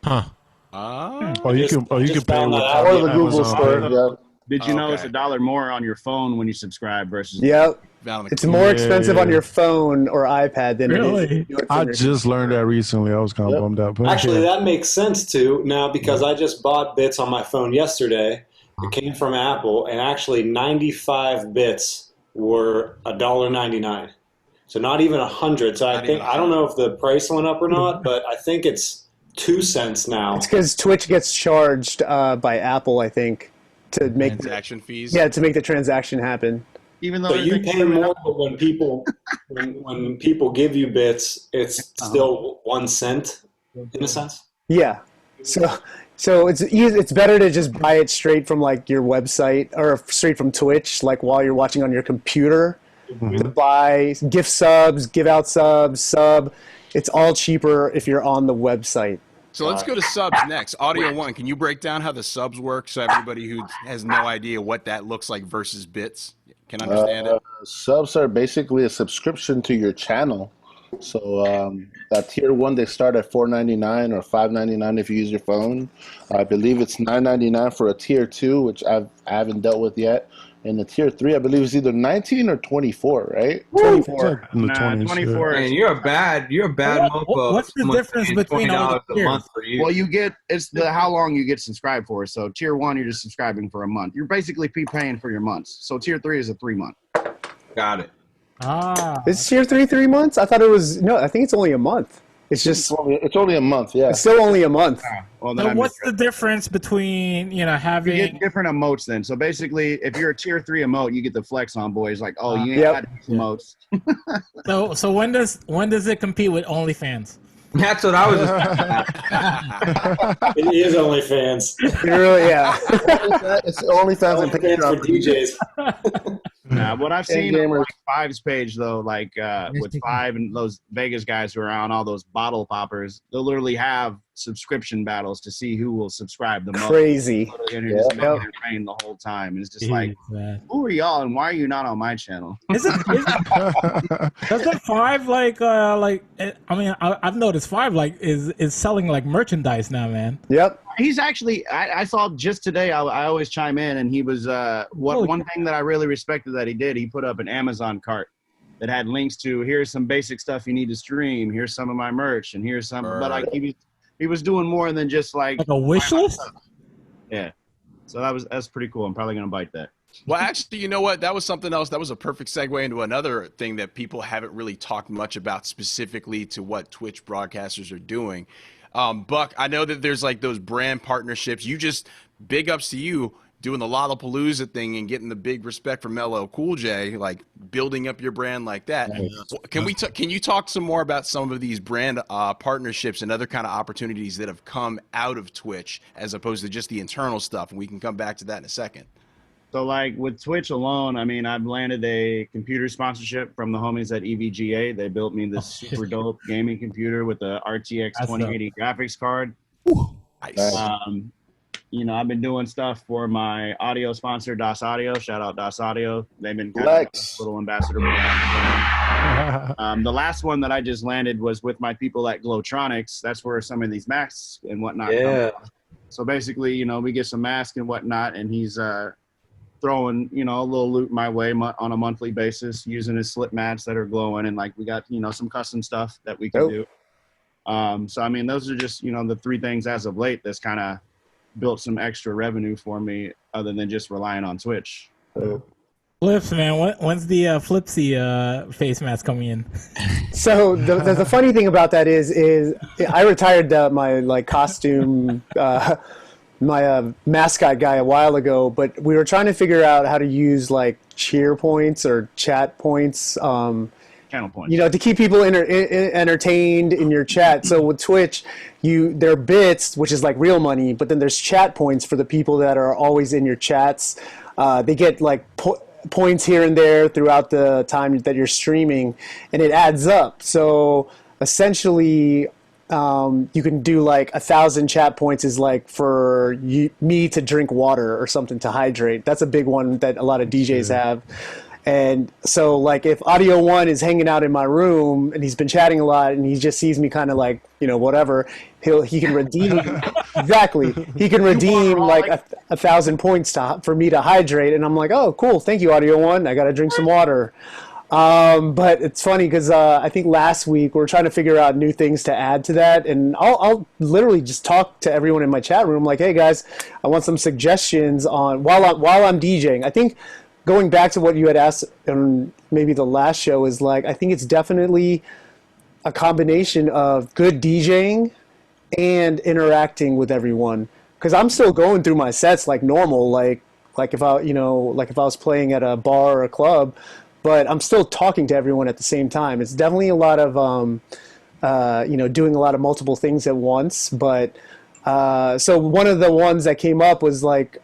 Huh. Or you can pay with the Google Store. Yeah. Did you know it's $1 more on your phone when you subscribe versus? Yep. It's more expensive on your phone or iPad than really? It is. I just learned that recently. I was kind of bummed out. But actually, that makes sense too now because I just bought bits on my phone yesterday. It came from Apple, and actually 95 bits were $1.99. So not even 100. So I don't know if the price went up or not, but I think it's 2 cents now. It's because Twitch gets charged by Apple, I think, to make transaction fees. Yeah, to make the transaction happen. Even though you pay more, but when people give you bits, it's still 1 cent in a sense. Yeah. So it's better to just buy it straight from like your website or straight from Twitch, like while you're watching on your computer. To buy gift subs, give out subs, sub. It's all cheaper if you're on the website. So let's go to subs next. Audio One, can you break down how the subs work so everybody who has no idea what that looks like versus bits can understand it? Subs are basically a subscription to your channel. So that tier 1, they start at $4.99 or $5.99 if you use your phone. I believe it's $9.99 for a tier 2, which I haven't dealt with yet. And the tier 3, I believe, is either 19 or 24, right? 24. In the Nah, 20s, 24. Man, you're a bad mofo. What's the difference between all the $20 a tiers? month for you. Well, you get it's how long you get subscribed for. So tier 1, you're just subscribing for a month. You're basically paying for your months. So tier 3 is a 3 month. Got it. Is tier 3 months? I thought it was no. I think it's only a month. It's just It's only a month, yeah. it's still only a month. Well, then So I what's misread. the difference between You having get different emotes then. So basically, if you're a tier 3 emote, you get the flex on boys. Like, oh, you ain't Yep. got these emotes. so when does it compete with OnlyFans? That's what I was just It is OnlyFans. Really, yeah. It's OnlyFans and OnlyFans Patreon for DJs. Nah, what I've seen gamers. on like Five's page though, like with Five and those Vegas guys who are on all those bottle poppers, they'll literally have subscription battles to see who will subscribe the most. Crazy. And you're just making it rain the whole time. And it's just like, who are y'all and why are you not on my channel? Doesn't Five I've noticed Five is selling like merchandise now, man. Yep. He's actually, I saw just today, I always chime in, and he was, one thing that I really respected that he did, he put up an Amazon cart that had links to, here's some basic stuff you need to stream, here's some of my merch, and here's some, but like he was doing more than just like a wish list. Yeah. So that's pretty cool. I'm probably going to bite that. Well, actually, you know what? That was something else. That was a perfect segue into another thing that people haven't really talked much about specifically to what Twitch broadcasters are doing. Buck, I know that there's like those brand partnerships. You just big ups to you doing the Lollapalooza thing and getting the big respect from LL Cool J, like building up your brand like that. Can you talk some more about some of these brand partnerships and other kind of opportunities that have come out of Twitch as opposed to just the internal stuff? And we can come back to that in a second. So like with Twitch alone, I mean, I've landed a computer sponsorship from the homies at EVGA. They built me this super dope gaming computer with a RTX 2080 graphics card. Nice. I've been doing stuff for my audio sponsor, DOS Audio. Shout out DOS Audio. They've been kind of like a little ambassador. The last one that I just landed was with my people at Glowtronics. That's where some of these masks and whatnot come from. So basically, we get some masks and whatnot, and he's throwing, a little loot my way on a monthly basis using his slip mats that are glowing. And like, we got, some custom stuff that we can do. So, I mean, those are just, the three things as of late that's kind of built some extra revenue for me other than just relying on Twitch. Phlipz, man, when's the Phlipsy face mask coming in? So the funny thing about that is I retired my like costume, my mascot guy a while ago, but we were trying to figure out how to use like cheer points or chat points, channel points, to keep people entertained in your chat. So with Twitch, there are bits, which is like real money, but then there's chat points for the people that are always in your chats. They get like points here and there throughout the time that you're streaming, and it adds up. So essentially, you can do like 1,000 chat points is like for me to drink water or something to hydrate. That's a big one that a lot of DJs have. And so like if Audio One is hanging out in my room and he's been chatting a lot and he just sees me kind of like, whatever, he can redeem exactly. He can redeem like 1,000 points for me to hydrate. And I'm like, oh, cool. Thank you, Audio One. I got to drink some water. But it's funny because I think last week we were trying to figure out new things to add to that, and I'll literally just talk to everyone in my chat room like, hey guys, I want some suggestions on while I'm DJing. I think going back to what you had asked in maybe the last show is like, I think it's definitely a combination of good DJing and interacting with everyone, because I'm still going through my sets like normal, like if I was playing at a bar or a club. But I'm still talking to everyone at the same time. It's definitely a lot of, doing a lot of multiple things at once. But so one of the ones that came up was like,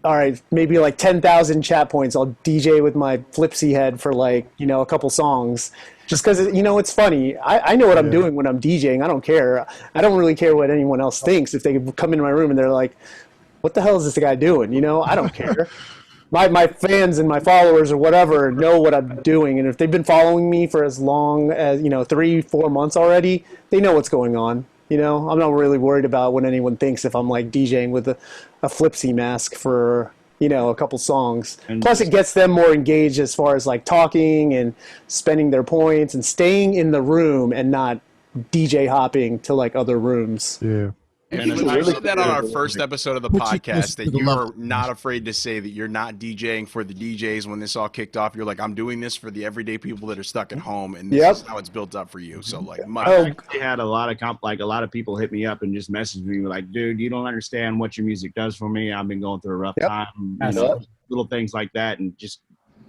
all right, maybe like 10,000 chat points. I'll DJ with my Phlipsy head for like, you know, a couple songs. Just because, you know, it's funny. I know what I'm doing when I'm DJing. I don't care. I don't really care what anyone else thinks. If they come into my room and they're like, what the hell is this guy doing? You know, I don't care. My fans and my followers or whatever know what I'm doing. And if they've been following me for as long as, you know, 3-4 months already, they know what's going on. You know, I'm not really worried about what anyone thinks if I'm like DJing with a Phlipsy mask for, you know, a couple songs. And plus it gets them more engaged as far as like talking and spending their points and staying in the room and not DJ hopping to like other rooms. Yeah. And I said that on our first episode of the podcast that you are not afraid to say that you're not DJing for the DJs when this all kicked off. You're like, I'm doing this for the everyday people that are stuck at home, and this is how it's built up for you. So like, I had a lot of people hit me up and just message me like, dude, you don't understand what your music does for me. I've been going through a rough time. You know, little things like that, and just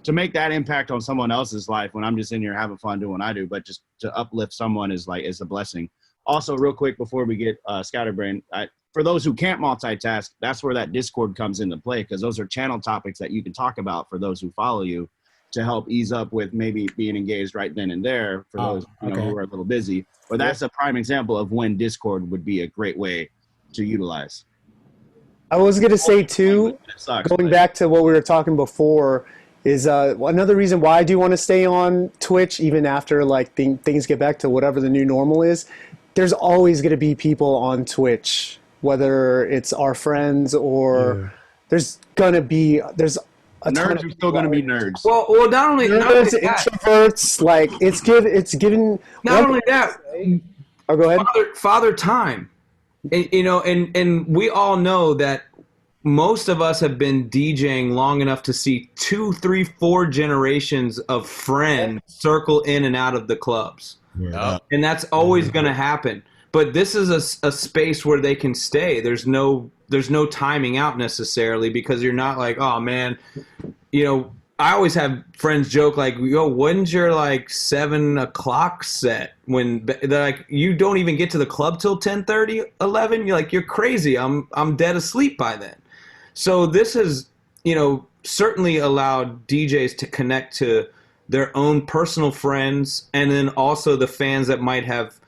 to make that impact on someone else's life when I'm just in here having fun doing what I do, but just to uplift someone is a blessing. Also, real quick before we get Scatterbrain, for those who can't multitask, that's where that Discord comes into play, because those are channel topics that you can talk about for those who follow you to help ease up with maybe being engaged right then and there for those who are a little busy. But that's a prime example of when Discord would be a great way to utilize. I was going to say, too, going back to what we were talking before, is another reason why I do want to stay on Twitch, even after like things get back to whatever the new normal is. There's always going to be people on Twitch, whether it's our friends or there's a nerds are still going to be nerds. Well, not only nerds, that, introverts, like it's given. Not only that. Oh, go ahead. Father time, and you know, and we all know that most of us have been DJing long enough to see 2, 3, 4 generations of friends circle in and out of the clubs. And that's always going to happen. But this is a space where they can stay. There's no timing out necessarily, because you're not like, oh man, you know, I always have friends joke like, yo, when's your like 7 o'clock set? When they're like, you don't even get to the club till 10:30, 11. You're like, you're crazy. I'm dead asleep by then. So this has, you know, certainly allowed DJs to connect to their own personal friends, and then also the fans that might have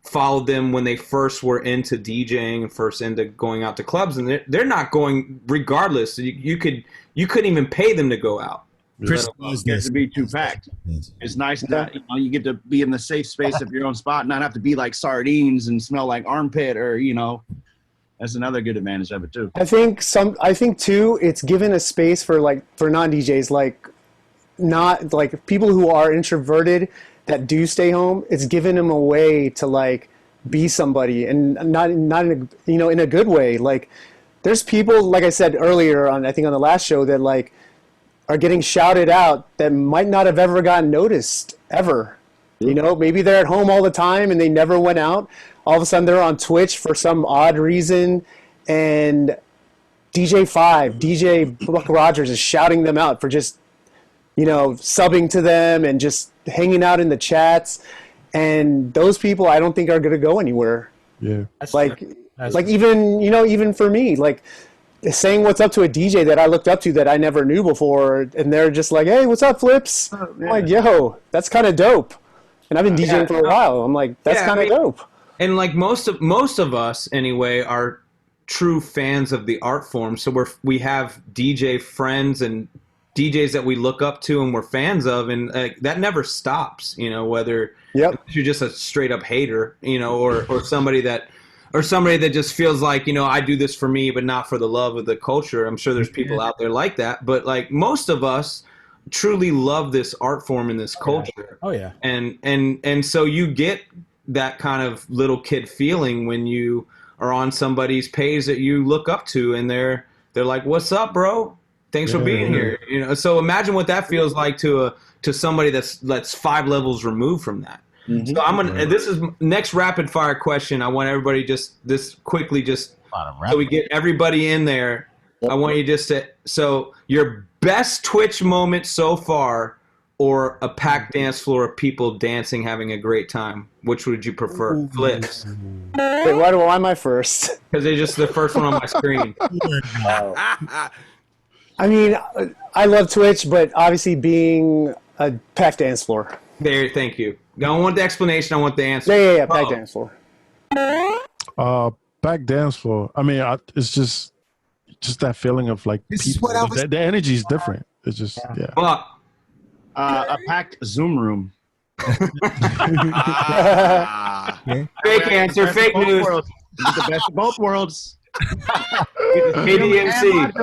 followed them when they first were into DJing and first into going out to clubs, and they're not going regardless. You couldn't even pay them to go out. Chris gets to be too packed. It's nice that you get to be in the safe space of your own spot, not have to be like sardines and smell like armpit, or you know. That's another good advantage of it too. I think too, it's given a space for non-DJs, not like people who are introverted that do stay home. It's given them a way to like be somebody, and not in a, you know, in a good way. Like there's people, like I said earlier I think on the last show, that like are getting shouted out that might not have ever gotten noticed ever. You know, maybe they're at home all the time and they never went out. All of a sudden they're on Twitch for some odd reason, and DJ Buck Rodgers is shouting them out for just, you know, subbing to them and just hanging out in the chats. And those people I don't think are going to go anywhere. Yeah. Even for me, like saying what's up to a DJ that I looked up to that I never knew before, and they're just like, hey, what's up, Phlipz? I'm like, yo, that's kind of dope. And I've been DJing for a while. I'm like, that's kind of dope. And like most of us anyway are true fans of the art form. So we have DJ friends and DJs that we look up to and we're fans of, and that never stops. You know, whether you're just a straight up hater, you know, or somebody that just feels like, you know, I do this for me, but not for the love of the culture. I'm sure there's people out there like that, but like most of us truly love this art form and this culture. Oh yeah. And so you get that kind of little kid feeling when you are on somebody's page that you look up to, and they're like, "What's up, bro? Thanks for being here." You know, so imagine what that feels like to somebody that's 5 levels removed from that. Mm-hmm. So this is next rapid fire question. I want everybody so we get everybody in there. I want you just to, so your best Twitch moment so far, or a packed dance floor of people dancing, having a great time. Which would you prefer? Phlipz. Wait, why am I first? Because they're just the first one on my screen. I mean, I love Twitch, but obviously being a packed dance floor. There, thank you. I don't want the explanation. I want the answer. Yeah, packed dance floor. Back dance floor. I mean, it's just that feeling of like people. The energy is different. It's just Well, a packed Zoom room. Fake answer, fake news. Get the best of both worlds. ADMC.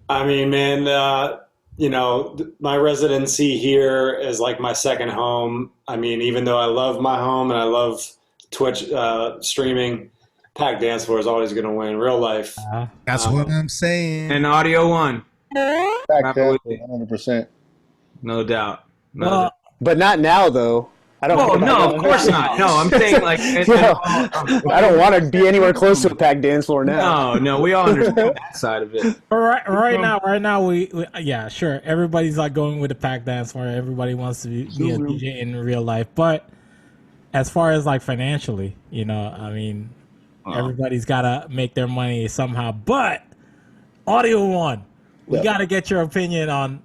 I mean, man, you know, my residency here is like my second home. I mean, even though I love my home and I love Twitch streaming, packed dance floor is always going to win. Real life. That's what I'm saying. And Audio One. Packed dance floor, 100%. No doubt. But not now, though. I don't. Oh no, of course not. No, I'm saying like. I don't want to be anywhere close to a packed dance floor now. No, we all understand that side of it. Right now, we yeah, sure. Everybody's like going with the packed dance floor. Everybody wants to be a DJ in real life, but as far as like financially, you know, I mean, everybody's gotta make their money somehow. But Audio One, we gotta get your opinion on.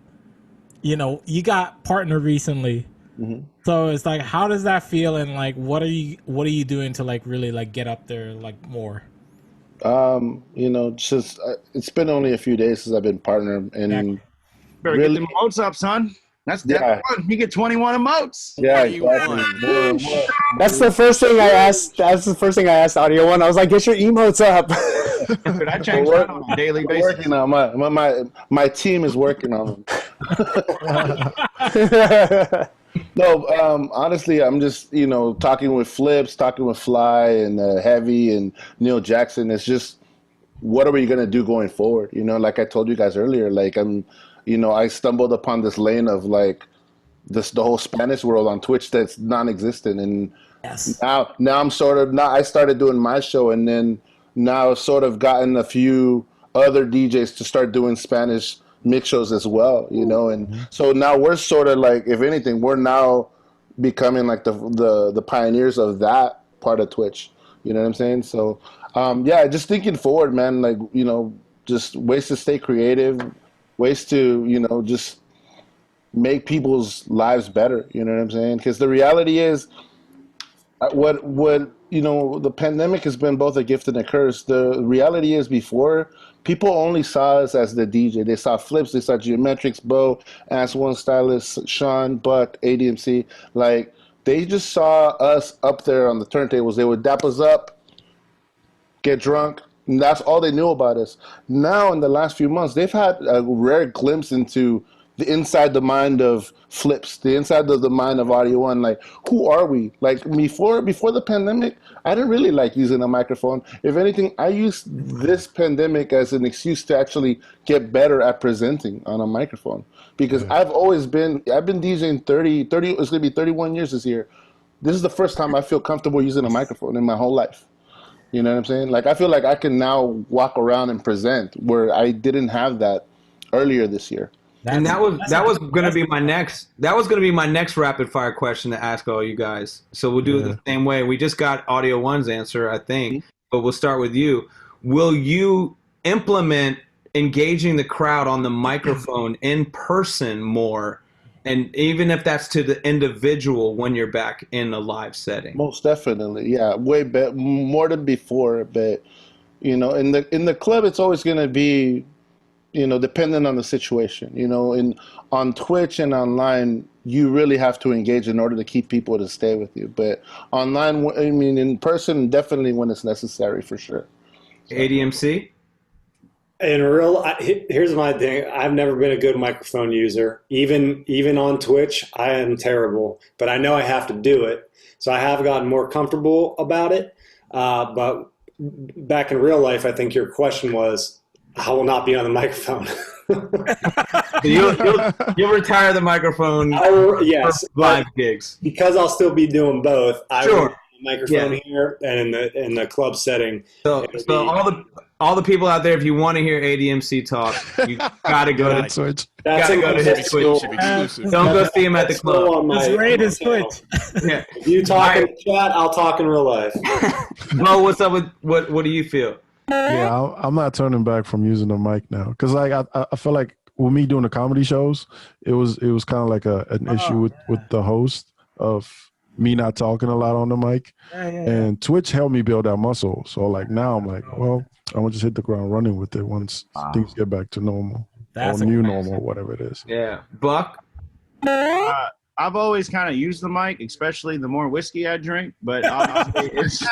You know, you got partnered recently. Mm-hmm. So it's like, how does that feel, and like, what are you doing to like really like get up there like more? You know, just it's been only a few days since I've been partnered, and better get the emotes up, son. That's one. You get 21 emotes. Yeah, exactly. That's the first thing I asked. That's the first thing I asked Audio One. I was like, "Get your emotes up." Dude, I change that on a daily basis. Working on my team is working on them. No, honestly, I'm just, you know, talking with Phlipz, talking with Fly and Heavy and Neil Jackson. It's just, what are we going to do going forward? You know, like I told you guys earlier, like I stumbled upon this lane of like the whole Spanish world on Twitch that's non-existent. And now I started doing my show, and then now I've sort of gotten a few other DJs to start doing Spanish mix shows as well, you know, and so now we're sort of like, if anything, we're now becoming like the pioneers of that part of Twitch. You know what I'm saying? So, just thinking forward, man, like, you know, just ways to stay creative, ways to, you know, just make people's lives better. You know what I'm saying? Because the reality is, what you know, the pandemic has been both a gift and a curse. The reality is, before, people only saw us as the DJ. They saw Phlipz, they saw Geometrix, Bo, Ask One, Stylus, Sean, Buck, ADMC. Like, they just saw us up there on the turntables. They would dap us up, get drunk, and that's all they knew about us. Now, in the last few months, they've had a rare glimpse into the inside the mind of Phlipz, the inside of the mind of Audio One. Like, who are we? Like, before the pandemic, I didn't really like using a microphone. If anything, I used this pandemic as an excuse to actually get better at presenting on a microphone. Because I've been DJing 30, it's going to be 31 years this year. This is the first time I feel comfortable using a microphone in my whole life. You know what I'm saying? Like, I feel like I can now walk around and present, where I didn't have that earlier this year. And that was going to be my next rapid fire question to ask all you guys. So we'll do it the same way. We just got Audio One's answer, I think, but we'll start with you. Will you implement engaging the crowd on the microphone in person more, and even if that's to the individual when you're back in a live setting? Most definitely, yeah, way better, more than before. But you know, in the club, it's always going to be, you know, depending on the situation. You know, on Twitch and online, you really have to engage in order to keep people to stay with you. But online, I mean, in person, definitely when it's necessary, for sure. So. ADMC? Here's my thing. I've never been a good microphone user. Even on Twitch, I am terrible. But I know I have to do it. So I have gotten more comfortable about it. But back in real life, I think your question was, I will not be on the microphone. You'll retire the microphone. Yes, for live gigs, because I'll still be doing both. I will have a microphone here and in the club setting. So all the people out there, if you want to hear ADMC talk, you gotta go to Twitch. Gotta go to his Twitch. Don't go see him at the club. Let's raid his Twitch. If you talk in the chat, I'll talk in real life. Mo, what's up with what do you feel? Yeah, I'm not turning back from using the mic now because like I feel like with me doing the comedy shows, it was kind of like an issue with the host of me not talking a lot on the mic, and Twitch helped me build that muscle. So like now I'm like, well, I'm gonna just hit the ground running with it once things get back to normal or new normal, whatever it is. Yeah, Buck. I've always kind of used the mic, especially the more whiskey I drink. But obviously,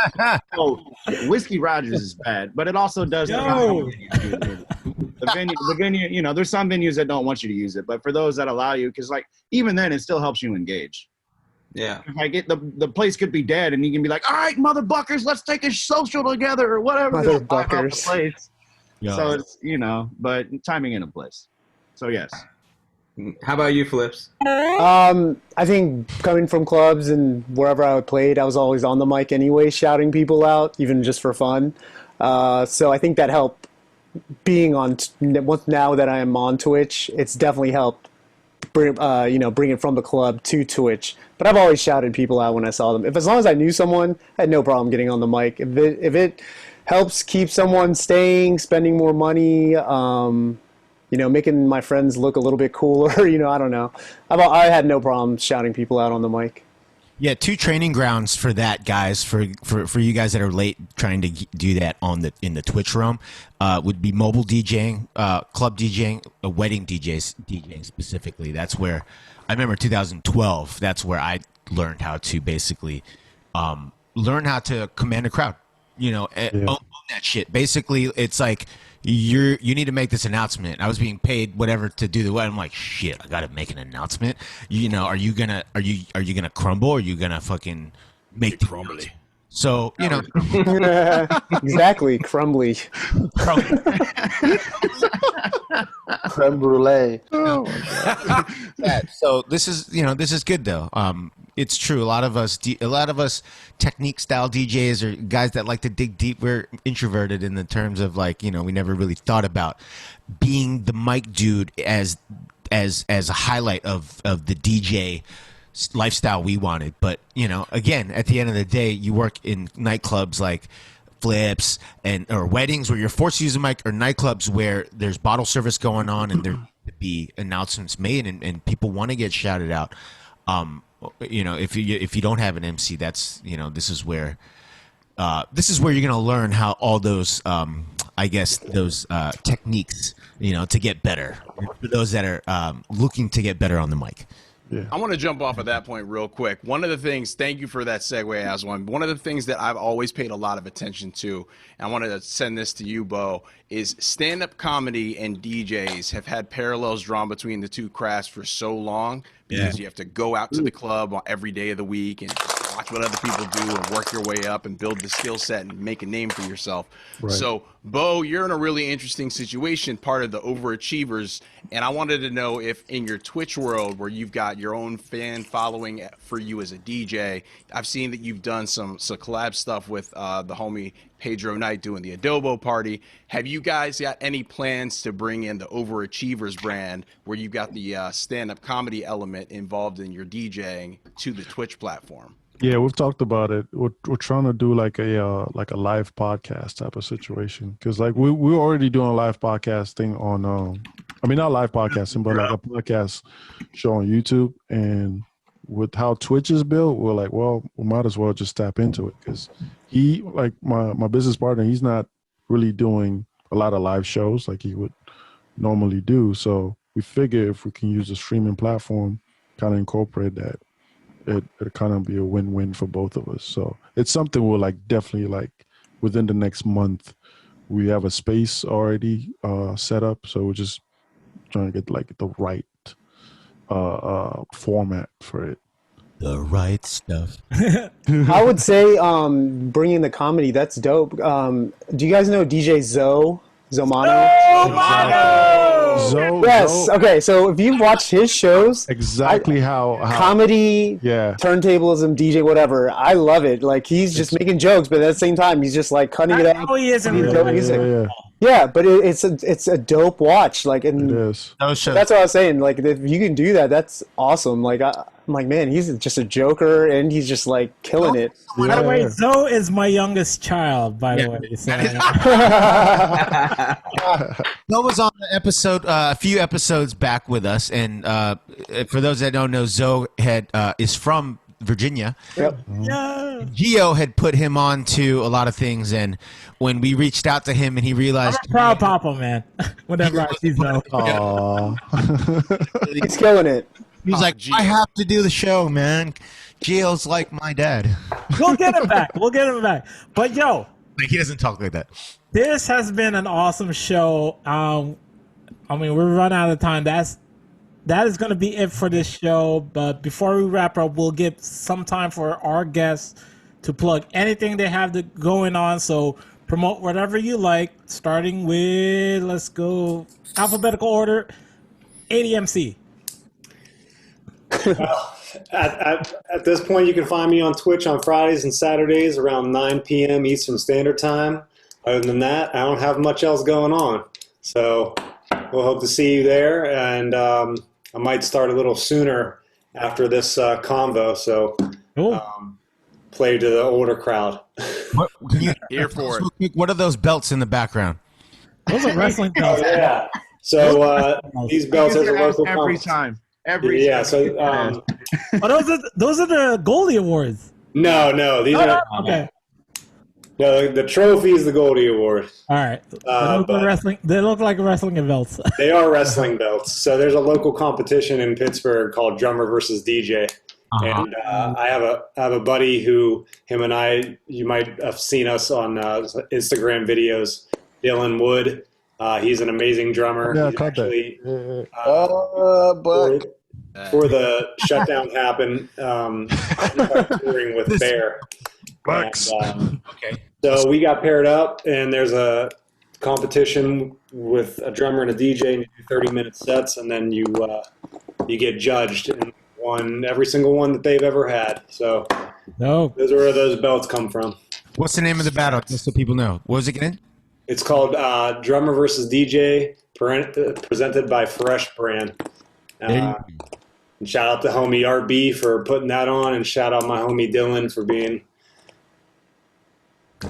whiskey Rodgers is bad, but it also does. The venue, you know, there's some venues that don't want you to use it, but for those that allow you, because like even then, it still helps you engage. Yeah. If I get the place could be dead, and you can be like, all right, motherfuckers, let's take a social together or whatever. Motherfuckers. Place. Yeah. So it's, you know, but timing in a place. So yes. How about you, Phlipz? I think coming from clubs and wherever I played, I was always on the mic anyway, shouting people out, even just for fun. So I think that helped. Being on now that I am on Twitch, it's definitely helped bring it from the club to Twitch. But I've always shouted people out when I saw them. As long as I knew someone, I had no problem getting on the mic. If it helps keep someone staying, spending more money, making my friends look a little bit cooler, I don't know. I had no problem shouting people out on the mic. Yeah, two training grounds for that, guys. For you guys that are late trying to do that in the Twitch realm, would be mobile DJing, club DJing, wedding DJing specifically. That's where I remember 2012. That's where I learned how to basically learn how to command a crowd. Own that shit. Basically, it's like you need to make this announcement. I was being paid whatever to do the wedding. I'm like, shit, I gotta make an announcement. Are you gonna crumble or are you gonna fucking make the crumbly? So exactly, crumbly. Creme brulee. Oh my God. So this is good though. It's true. A lot of us technique style DJs or guys that like to dig deep. We're introverted in the terms of like, we never really thought about being the mic dude as a highlight of the DJ lifestyle we wanted. But, again, at the end of the day, you work in nightclubs like Phlipz or weddings where you're forced to use a mic, or nightclubs where there's bottle service going on and there to be announcements made and people want to get shouted out. If you don't have an MC, that's this is where you're gonna learn how all those those techniques to get better for those that are looking to get better on the mic. Yeah. I want to jump off of that point real quick. One of the things, thank you for that segue, Aswan. One of the things that I've always paid a lot of attention to, and I wanted to send this to you, Bo, is stand-up comedy and DJs have had parallels drawn between the two crafts for so long because you have to go out to the club every day of the week and watch what other people do and work your way up and build the skill set and make a name for yourself. Right. So, Bo, you're in a really interesting situation, part of the overachievers, and I wanted to know if in your Twitch world where you've got your own fan following for you as a DJ, I've seen that you've done some collab stuff with the homie Pedro Knight doing the Adobo party. Have you guys got any plans to bring in the Overachievers brand where you've got the stand-up comedy element involved in your DJing to the Twitch platform? Yeah, we've talked about it. We're trying to do like a live podcast type of situation because like we're already doing a live podcasting on not live podcasting but like a podcast show on YouTube, and with how Twitch is built, we're like, well, we might as well just tap into it because he, like my business partner, he's not really doing a lot of live shows like he would normally do. So we figure if we can use a streaming platform, kind of incorporate that, it'll kind of be a win-win for both of us. So it's something we'll like definitely like within the next month. We have a space already set up, so we're just trying to get like the right format for it. The right stuff. I would say bringing the comedy, that's dope. Do you guys know DJ Zomano? Yes. Okay. So if you've watched his shows, exactly how comedy, turntablism, DJ, whatever, I love it. Like he's just making jokes, but at the same time, he's just like cutting it up. Oh, he is in music. Yeah, but it's a dope watch. Like, and It is. that's what I was saying. Like, if you can do that, that's awesome. Like, I'm like, man, he's just a joker, and he's just like killing it. By the way, Zoe is my youngest child. By the way, so. Zoe was on the episode a few episodes back with us, and for those that don't know, Zoe is from Virginia. Yep. Yeah. Geo had put him on to a lot of things, and when we reached out to him and he realized, I'm a proud papa, man. Whenever I see Zoe. He's killing it. he was like, I have to do the show, man. Geo's like my dad. We'll get him back. We'll get him back. But yo, Like, he doesn't talk like that. this has been an awesome show. I mean, we're running out of time. That is going to be it for this show. But before we wrap up, we'll give some time for our guests to plug anything they have going on. So promote whatever you like, starting with, let's go, alphabetical order, ADMC. At this point, you can find me on Twitch on Fridays and Saturdays around 9 p.m. Eastern Standard Time. Other than that, I don't have much else going on. So we'll hope to see you there. And I might start a little sooner after this convo. So play to the older crowd. What, can you, Here for it. what are those belts in the background? Those are wrestling belts. Yeah. So these belts as a local every company. time. Every Yeah. time. So Those are the Goldie Awards. no, these are Okay. no. The trophy is the Goldie Award. All right. They look like wrestling belts. They are wrestling belts. So there's a local competition in Pittsburgh called Drummer versus DJ. And I have a buddy who, him and I, you might have seen us on Instagram videos, Dylan Wood. He's an amazing drummer. Yeah, I He's caught actually, but before the shutdown happened, touring with Bear. Bucks. Okay. So we got paired up, and there's a competition with a drummer and a DJ, and you do 30-minute sets, and then you get judged and won every single one that they've ever had. So those are where those belts come from. What's the name of the battle, just so people know? What was it again? It's called Drummer versus DJ, presented by Fresh Brand. And shout out to homie RB for putting that on, and shout out my homie Dylan for being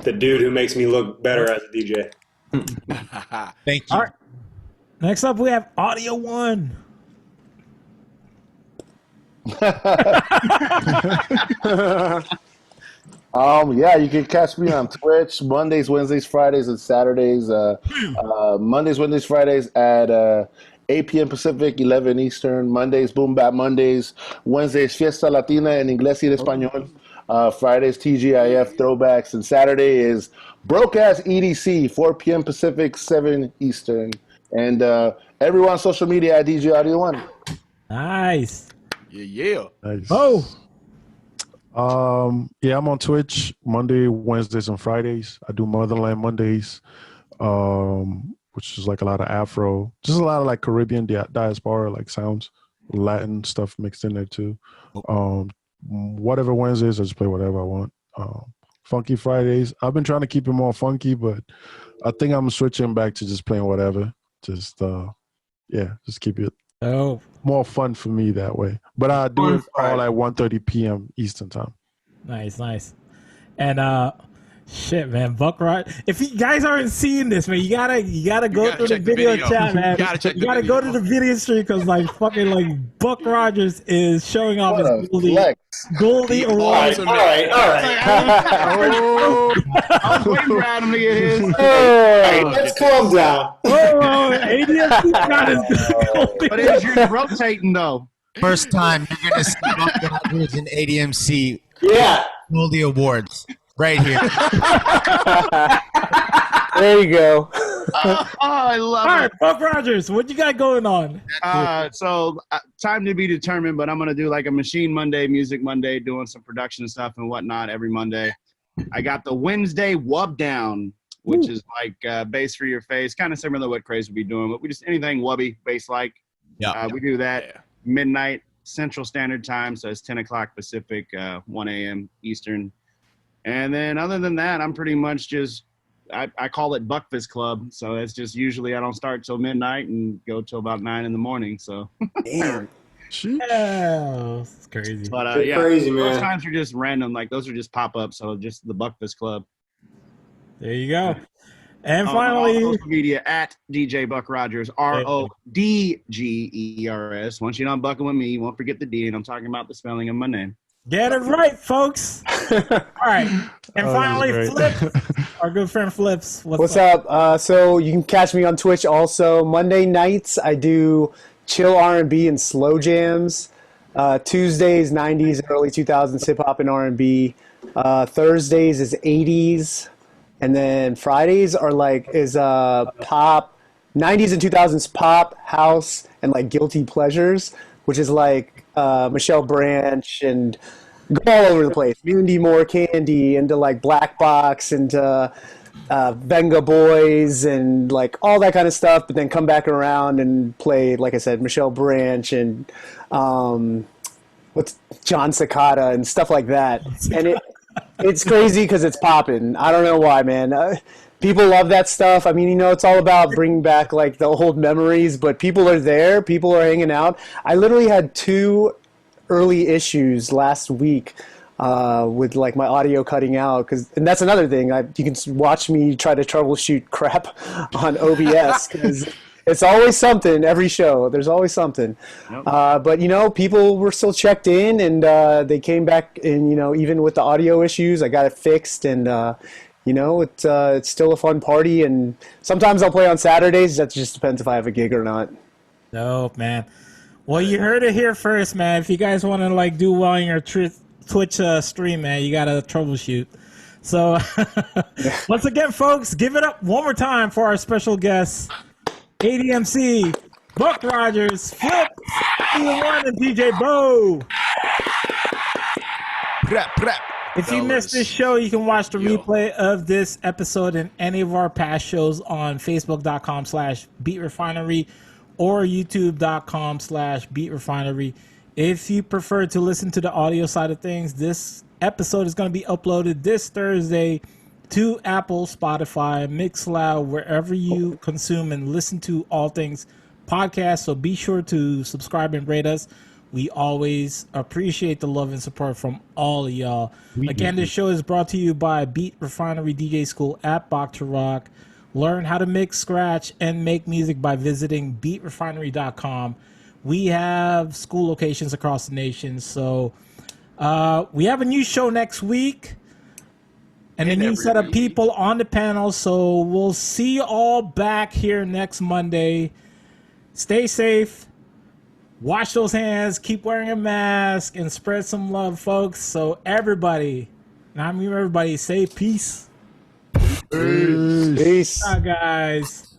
the dude who makes me look better as a DJ. Thank you. All right. Next up, we have Audio One. Yeah, you can catch me on Twitch Mondays, Wednesdays, Fridays, and Saturdays. Mondays, Wednesdays, Fridays at 8 p.m. Pacific, 11 Eastern. Mondays, Boom Bap Mondays. Wednesdays, Fiesta Latina en Inglés y en Español. Fridays, TGIF Throwbacks. And Saturday is Broke Ass EDC, 4 p.m. Pacific, 7 Eastern. And everyone on social media at DJ Audio One. Nice. Yeah. Nice. Oh. Yeah, I'm on Twitch Monday, Wednesdays, and Fridays. I do Motherland Mondays, which is like a lot of Afro, just a lot of like Caribbean diaspora, like sounds, Latin stuff mixed in there too. Whatever Wednesdays, I just play whatever I want. Funky Fridays, I've been trying to keep it more funky, but I think I'm switching back to just playing whatever. Just keep it more fun for me that way. But I do it all at 1:30 p.m. Eastern time. Nice. And shit, man, Buck Rogers. If you guys aren't seeing this, man, you gotta go through the video chat, man. You gotta go to the video stream because like fucking like Buck Rogers is showing off his Goldie Award. All right. I was waiting for Adam to get his. Hey, let's calm down. ADMC got his Goldie. But it's you're rotating though. First time you're gonna see Rodgers and ADMC. Yeah. Goldie Awards right here. There you go. I love All it. right, Buck Rogers, what you got going on? So time to be determined, but I'm going to do like a Machine Monday, Music Monday, doing some production stuff and whatnot every Monday. I got the Wednesday Wub Down, which is like bass for your face, kind of similar to what Craze would be doing, but we just anything wubby, bass-like. We do that midnight Central Standard Time, so it's 10 o'clock Pacific, 1 a.m. Eastern. And then other than that, I'm pretty much just I call it Buckfist Club. So it's just usually I don't start till midnight and go till about 9 in the morning. So Damn. Yeah, it's crazy. But yeah, crazy, man. those times are just random. Like those are just pop ups. So just the Buckfist Club. There you go. And On finally, all social media at DJ Buck Rodgers, RODGERS. Once you're not bucking with me, you won't forget the D, and I'm talking about the spelling of my name. get it right, folks. All right. And finally, Phlipz, our good friend Phlipz. What's up? So you can catch me on Twitch also. Monday nights, I do chill R&B and slow jams. Tuesdays, 90s and early 2000s hip-hop and R&B. Thursdays is 80s. And then Fridays are pop, 90s and 2000s pop, house, and like guilty pleasures, which is like Michelle Branch and go all over the place. Mandy Moore, Candy, into like Black Box, into Venga Boys, and like all that kind of stuff. But then come back around and play, like I said, Michelle Branch and what's John Cicada and stuff like that. And it's crazy because it's popping. I don't know why, man. People love that stuff. I mean, you know, it's all about bringing back like the old memories, but people are there. People are hanging out. I literally had 2 early issues last week with like my audio cutting out. And that's another thing. You can watch me try to troubleshoot crap on OBS because it's always something every show. There's always something. Yep. But, you know, people were still checked in, and they came back, and, you know, even with the audio issues, I got it fixed, and, you know, it's still a fun party. And sometimes I'll play on Saturdays. That just depends if I have a gig or not. Dope, man. Well, you heard it here first, man. If you guys want to, like, do well on your Twitch stream, man, you got to troubleshoot. So, once again, folks, give it up one more time for our special guests, ADMC, Buck Rodgers, Phlipz, One, and DJ Bo. If you missed this show, you can watch the replay of this episode and any of our past shows on Facebook.com/BeatRefinery or YouTube.com/BeatRefinery. If you prefer to listen to the audio side of things, this episode is going to be uploaded this Thursday to Apple, Spotify, Mixcloud, wherever you consume and listen to all things podcast. So be sure to subscribe and rate us. We always appreciate the love and support from all of y'all. Again, this show is brought to you by Beat Refinery DJ School at Bach to Rock. Learn how to mix, scratch, and make music by visiting beatrefinery.com. We have school locations across the nation. So we have a new show next week. And a new set of people on the panel. So we'll see you all back here next Monday. Stay safe. Wash those hands. Keep wearing a mask. And spread some love, folks. So everybody, and I mean everybody, say peace. Peace. Bye, guys.